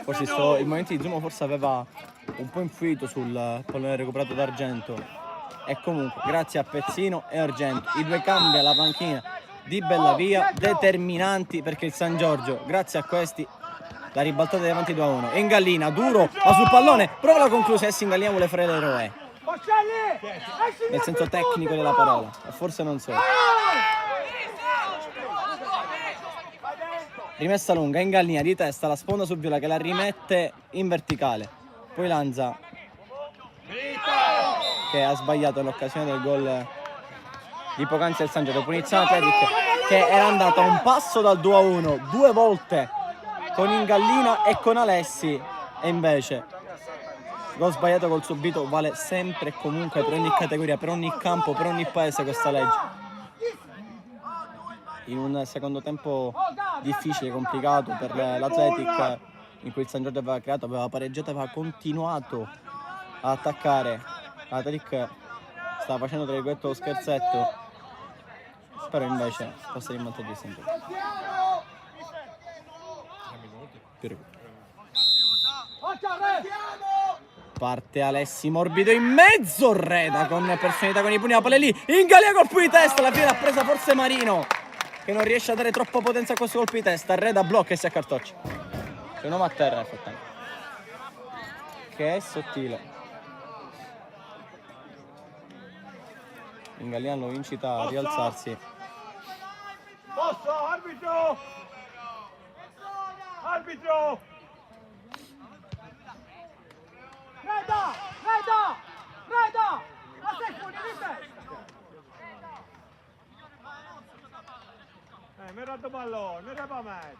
Forse il momento di Giummo forse aveva un po' influito sul pallone recuperato da Argento. E comunque grazie a Pezzino e Argento, i due cambi alla panchina di Bellavia determinanti, perché il San Giorgio grazie a questi la ribaltata davanti 2-1. Ingallina duro, ma sul pallone prova la conclusione e Ingallina vuole fare l'eroe nel senso tecnico della parola, e forse non so. Rimessa lunga, Ingallina di testa, la sponda su Viola che la rimette in verticale, poi Lanza che ha sbagliato l'occasione del gol di poc'anzi al San Giorgio. Punizione Atletic che era andata a un passo dal 2-1 due volte con Ingallina e con Alessi, e invece gol sbagliato col subito vale sempre e comunque per ogni categoria, per ogni campo, per ogni paese questa legge. In un secondo tempo difficile, complicato per l'Atletic, in cui il San Giorgio aveva creato, aveva pareggiato, aveva continuato a attaccare. L'Atletic stava facendo tra virgolette lo scherzetto, spero invece passare in vantaggio di San Giorgio. Parte Alessi morbido in mezzo, Reda con personalità con i pugni, la palla lì, Ingallina colpo di testa, alla fine l'ha presa forse Marino che non riesce a dare troppa potenza a questo colpo di testa. Reda blocca e si accartoccia. C'è un uomo a terra nel frattempo che è sottile. Ingallina lo incita a rialzarsi. Posso, arbitro! Arbitro! Reda! Reda! Reda! Ma sei fuori di testa! Mi ha dato pallone, mi era per me.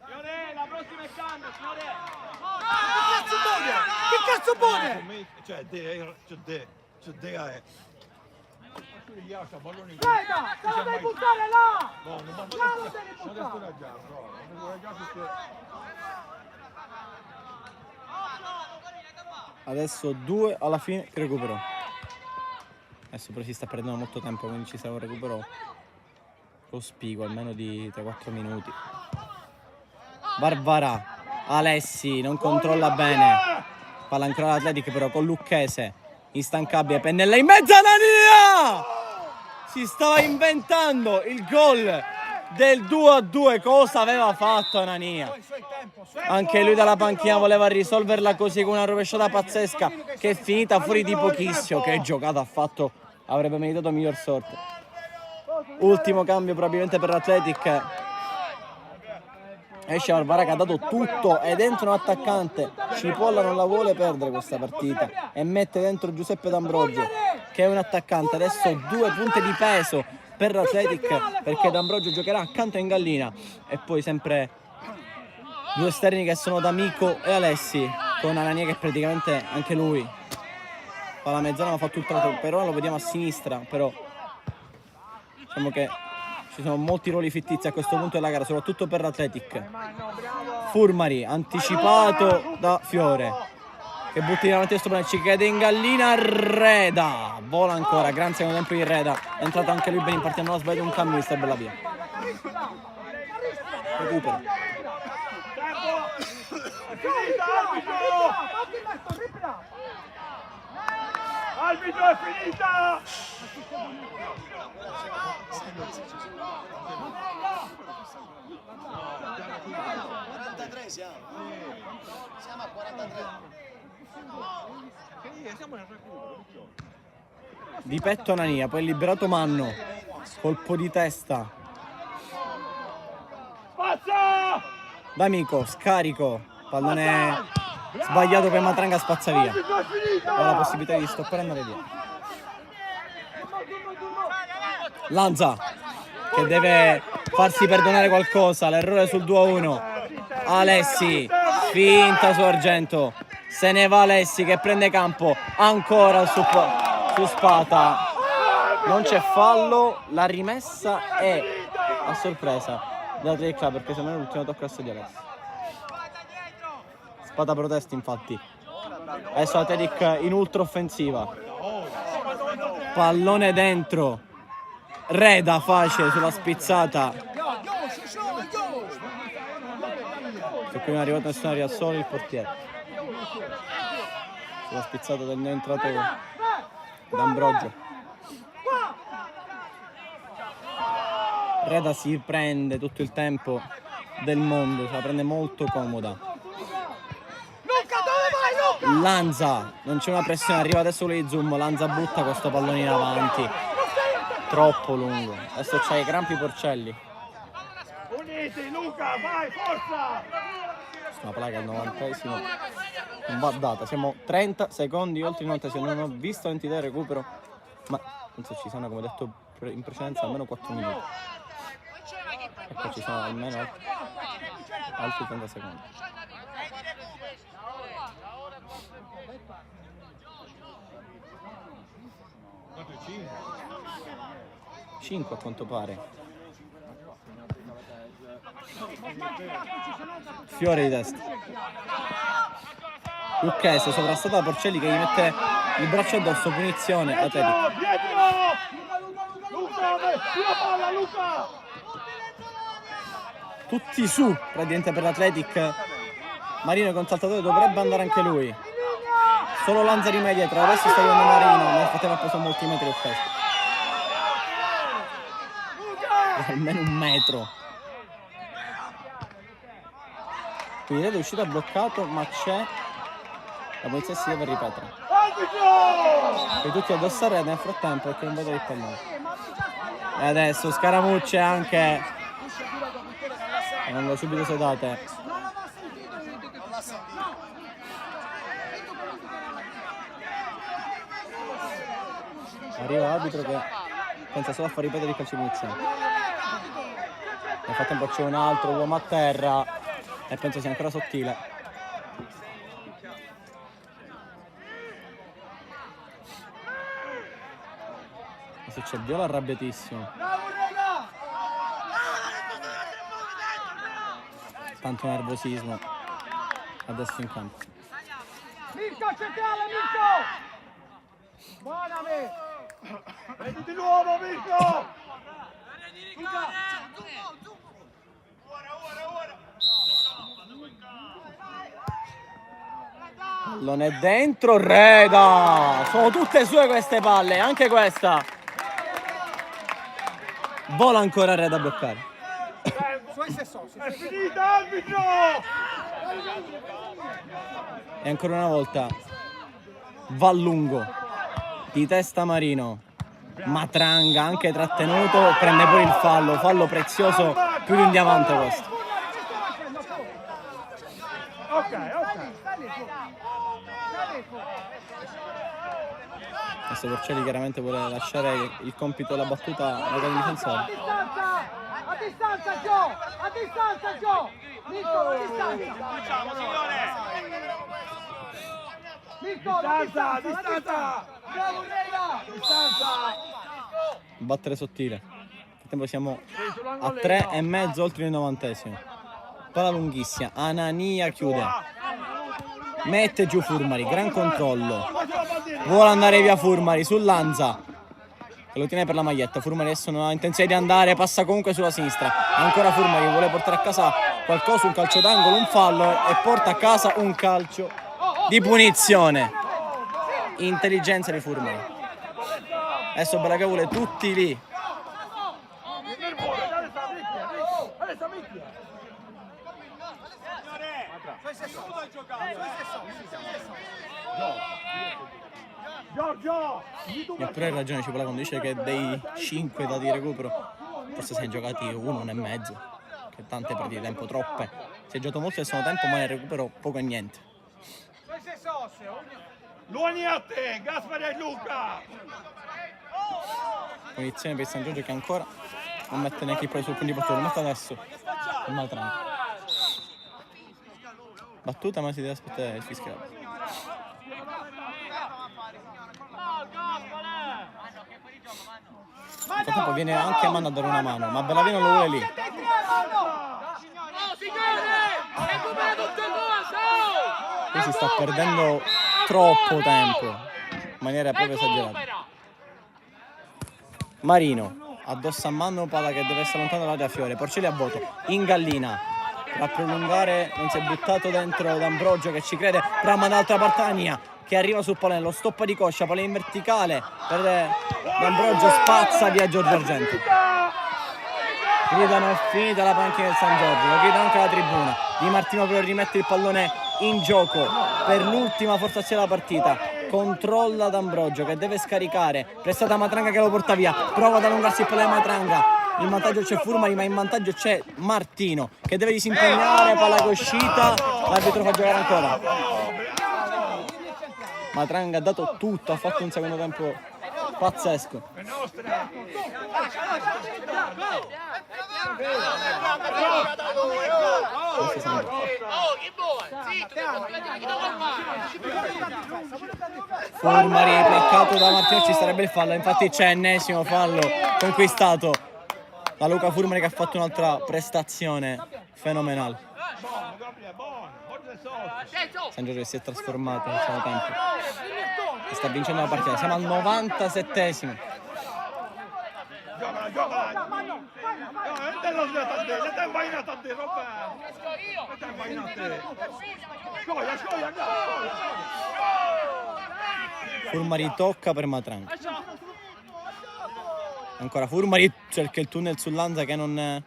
Signore, la prossima è cambio, signore! Che cazzo buone? Cioè, Dea è... Reda! Se lo devi buttare là! No, non va Là lo devi buttare! Adesso 2 alla fine recupero. Adesso però si sta perdendo molto tempo, quindi ci sarà un recupero cospicuo, almeno di 3-4 minuti. Barbara, Alessi non controlla bene, palla ancora l'Atletic però con Lucchese, instancabile, pennella in mezzo, Anania! Si stava inventando il gol del 2-2, cosa aveva fatto Anania? Anche lui dalla panchina voleva risolverla così con una rovesciata pazzesca che è finita fuori di pochissimo. Che giocata ha fatto, avrebbe meritato miglior sorte. Ultimo cambio probabilmente per l'Atletic. Esce Barbara che ha dato tutto ed entra un attaccante. Cipolla non la vuole perdere questa partita e mette dentro Giuseppe D'Ambrogio che è un attaccante. Adesso 2 punti di peso per l'Atletic perché D'Ambrogio giocherà accanto a Ingallina, e poi sempre 2 esterni che sono D'Amico e Alessi, con Anania che praticamente anche lui fa la mezzana ma fa tutto l'altro. Per ora lo vediamo a sinistra, però diciamo che ci sono molti ruoli fittizi a questo punto della gara, soprattutto per l'Atletic. Furmari anticipato da Fiore che butti davanti a Stopone, ci chiede Ingallina, Reda vola ancora, gran secondo tempo di Reda, è entrato anche lui bene in partita, non ha sbagliato un cambio di Bellavia. Recupero. Arbitro, è finita! Siamo a 43. Di petto Anania, poi liberato Manno, colpo di testa Spazza! D'Amico, scarico, pallone sbagliato per Matranga, spazza via. Arbitro, è finita! Ha la possibilità di stoppare e andare via. Lanza che deve farsi perdonare qualcosa, l'errore sul 2-1. Alessi, finta su Argento, se ne va Alessi che prende campo ancora su Spata. Non c'è fallo, la rimessa è a sorpresa dell'Athletic Club perché sembra l'ultimo tocco di Alessi. Spata protesta infatti. Adesso l'Athletic in ultra offensiva. Pallone dentro. Reda facile sulla spizzata. Se qui non è arrivato nessuno, arriva solo il portiere. Sulla spizzata del neoentrato D'Ambrogio. Reda si prende tutto il tempo del mondo, se la prende molto comoda. Lanza, non c'è una pressione, arriva adesso lui Zoom, Lanza butta questo pallone in avanti. Troppo lungo. Adesso c'hai i crampi Porcelli. Uniti, Luca, vai, forza! Una placa al 90esimo. Non va data. Siamo 30 secondi oltre il 90esimo. Non ho visto l'entità del recupero, ma penso ci siano, come detto in precedenza, almeno 4 minuti. E poi ci sono almeno altri 30 secondi. Quanto è 5 a quanto pare. Fiore di testa. Lucchese sovrastata da Porcelli che gli mette il braccio addosso, punizione. Atletico. Dietro! Luca, sulla palla, Luca! Tutti su, praticamente per l'Athletic. Marino con saltatore dovrebbe andare anche lui. Solo Lanza rimedia dietro, adesso sta arrivando Marino, nel frattempo ha preso molti metri il festo. Almeno un metro. Quindi Reda è uscita bloccato, ma c'è la polizia si deve ripetere. Arbitro! E tutti addosso a Reda nel frattempo perché non vede il pallone. E adesso scaramucce anche. Vengono subito sedate. Arriva l'arbitro che pensa solo a far ripetere il calcio di punizione. Nel frattempo c'è un altro uomo a terra e penso sia ancora sottile. Adesso c'è Viola arrabbiatissimo. Tanto nervosismo adesso in campo. Mirko, centrale, Mirko! Buona me! Vedi di nuovo, Mirko! Pallone dentro, Reda! Sono tutte sue queste palle, anche questa. Vola ancora Reda a bloccare. È finita, arbitro! E ancora una volta va lungo di testa Marino. Matranga anche trattenuto, prende pure il fallo prezioso, più di un diamante questo. Ok. Adesso Porcelli chiaramente vuole lasciare il compito della battuta ai difensori. A distanza, Gio! A distanza, Gio! Mirko, a distanza! Facciamo, signore! Mirko, Distanza! Bravo, Reda! Distanza! Battere sottile. Nel frattempo siamo a 3,5 oltre il 90esimo. Palla lunghissima, Anania chiude. Mette giù Furmari, gran controllo. Vuole andare via Furmari sul Lanza. Che lo tiene per la maglietta. Furmari adesso non ha intenzione di andare, passa comunque sulla sinistra. Ancora Furmari vuole portare a casa qualcosa, un calcio d'angolo, un fallo e porta a casa un calcio di punizione. intelligenza di Furmari. Adesso Braga vuole tutti lì. Eppure hai ragione Cipolla quando dice che dei 5 dati di recupero forse si è giocati 1,5, che tante partite di tempo, troppe. Si è giocato molto nel secondo tempo, ma nel recupero poco e niente. Luoni a te, Gaspari e Luca! Punizione per il San Giorgio che ancora non mette neanche il palo sul punto di portata, lo mette adesso il Matranga. Battuta, ma si deve aspettare il fischiato. Nel frattempo viene anche Manno a dare una mano, ma Bellavino lo vuole lì. Qui si sta perdendo troppo tempo, in maniera proprio esagerata. Marino, addosso a Manno, palla che deve essere lontana dall'area Fiore, Porcelli a vuoto, ingallina, a prolungare, non si è buttato dentro D'Ambrogio che ci crede, brama dall'altra parte Ania, che arriva sul pallone, lo stoppa di coscia, palla in verticale per D'Ambrogio, spazza via Giorgio Argento. Gridano finita la panchina del San Giorgio, lo grida anche la tribuna. Di Martino però rimette il pallone in gioco per l'ultima forzazione della partita. Controlla D'Ambrogio che deve scaricare, prestata Matranga che lo porta via, prova ad allungarsi il pallone Matranga. In vantaggio c'è Furmari, ma in vantaggio c'è Martino che deve disimpegnare, palla che è uscita, l'arbitro fa giocare ancora. Matranga ha dato tutto, ha fatto un secondo tempo pazzesco. Furmari placcato da Martino, ci sarebbe il fallo, infatti c'è ennesimo fallo conquistato da Luca Furmari che ha fatto un'altra prestazione fenomenale. San Giorgio si è trasformato nel secondo tempo e sta vincendo la partita, siamo al 97esimo. Furmari tocca per Matranga. Ancora Furmari, cerca il tunnel su Lanza che non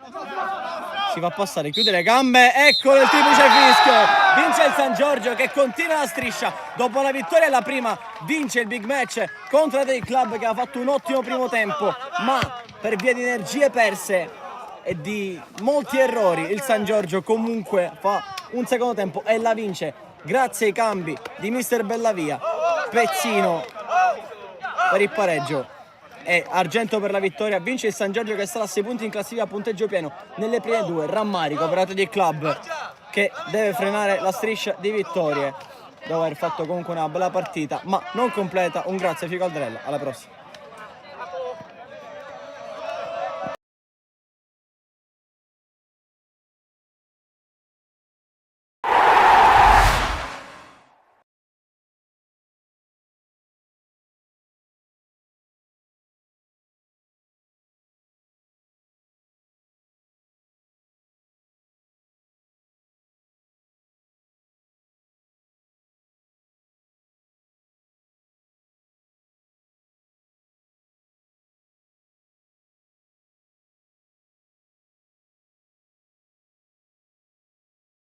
si fa passare, chiude le gambe, eccolo il triplice fischio, vince il San Giorgio che continua la striscia, dopo la vittoria alla prima vince il big match contro il Club che ha fatto un ottimo primo tempo, ma per via di energie perse e di molti errori il San Giorgio comunque fa un secondo tempo e la vince grazie ai cambi di mister Bellavia, Pezzino per il pareggio e Argento per la vittoria. Vince il San Giorgio che sta a 6 punti in classifica a punteggio pieno nelle prime due. Rammarico per il Club che deve frenare la striscia di vittorie dopo aver fatto comunque una bella partita, ma non completa. Un grazie a Fico Aldarella, alla prossima.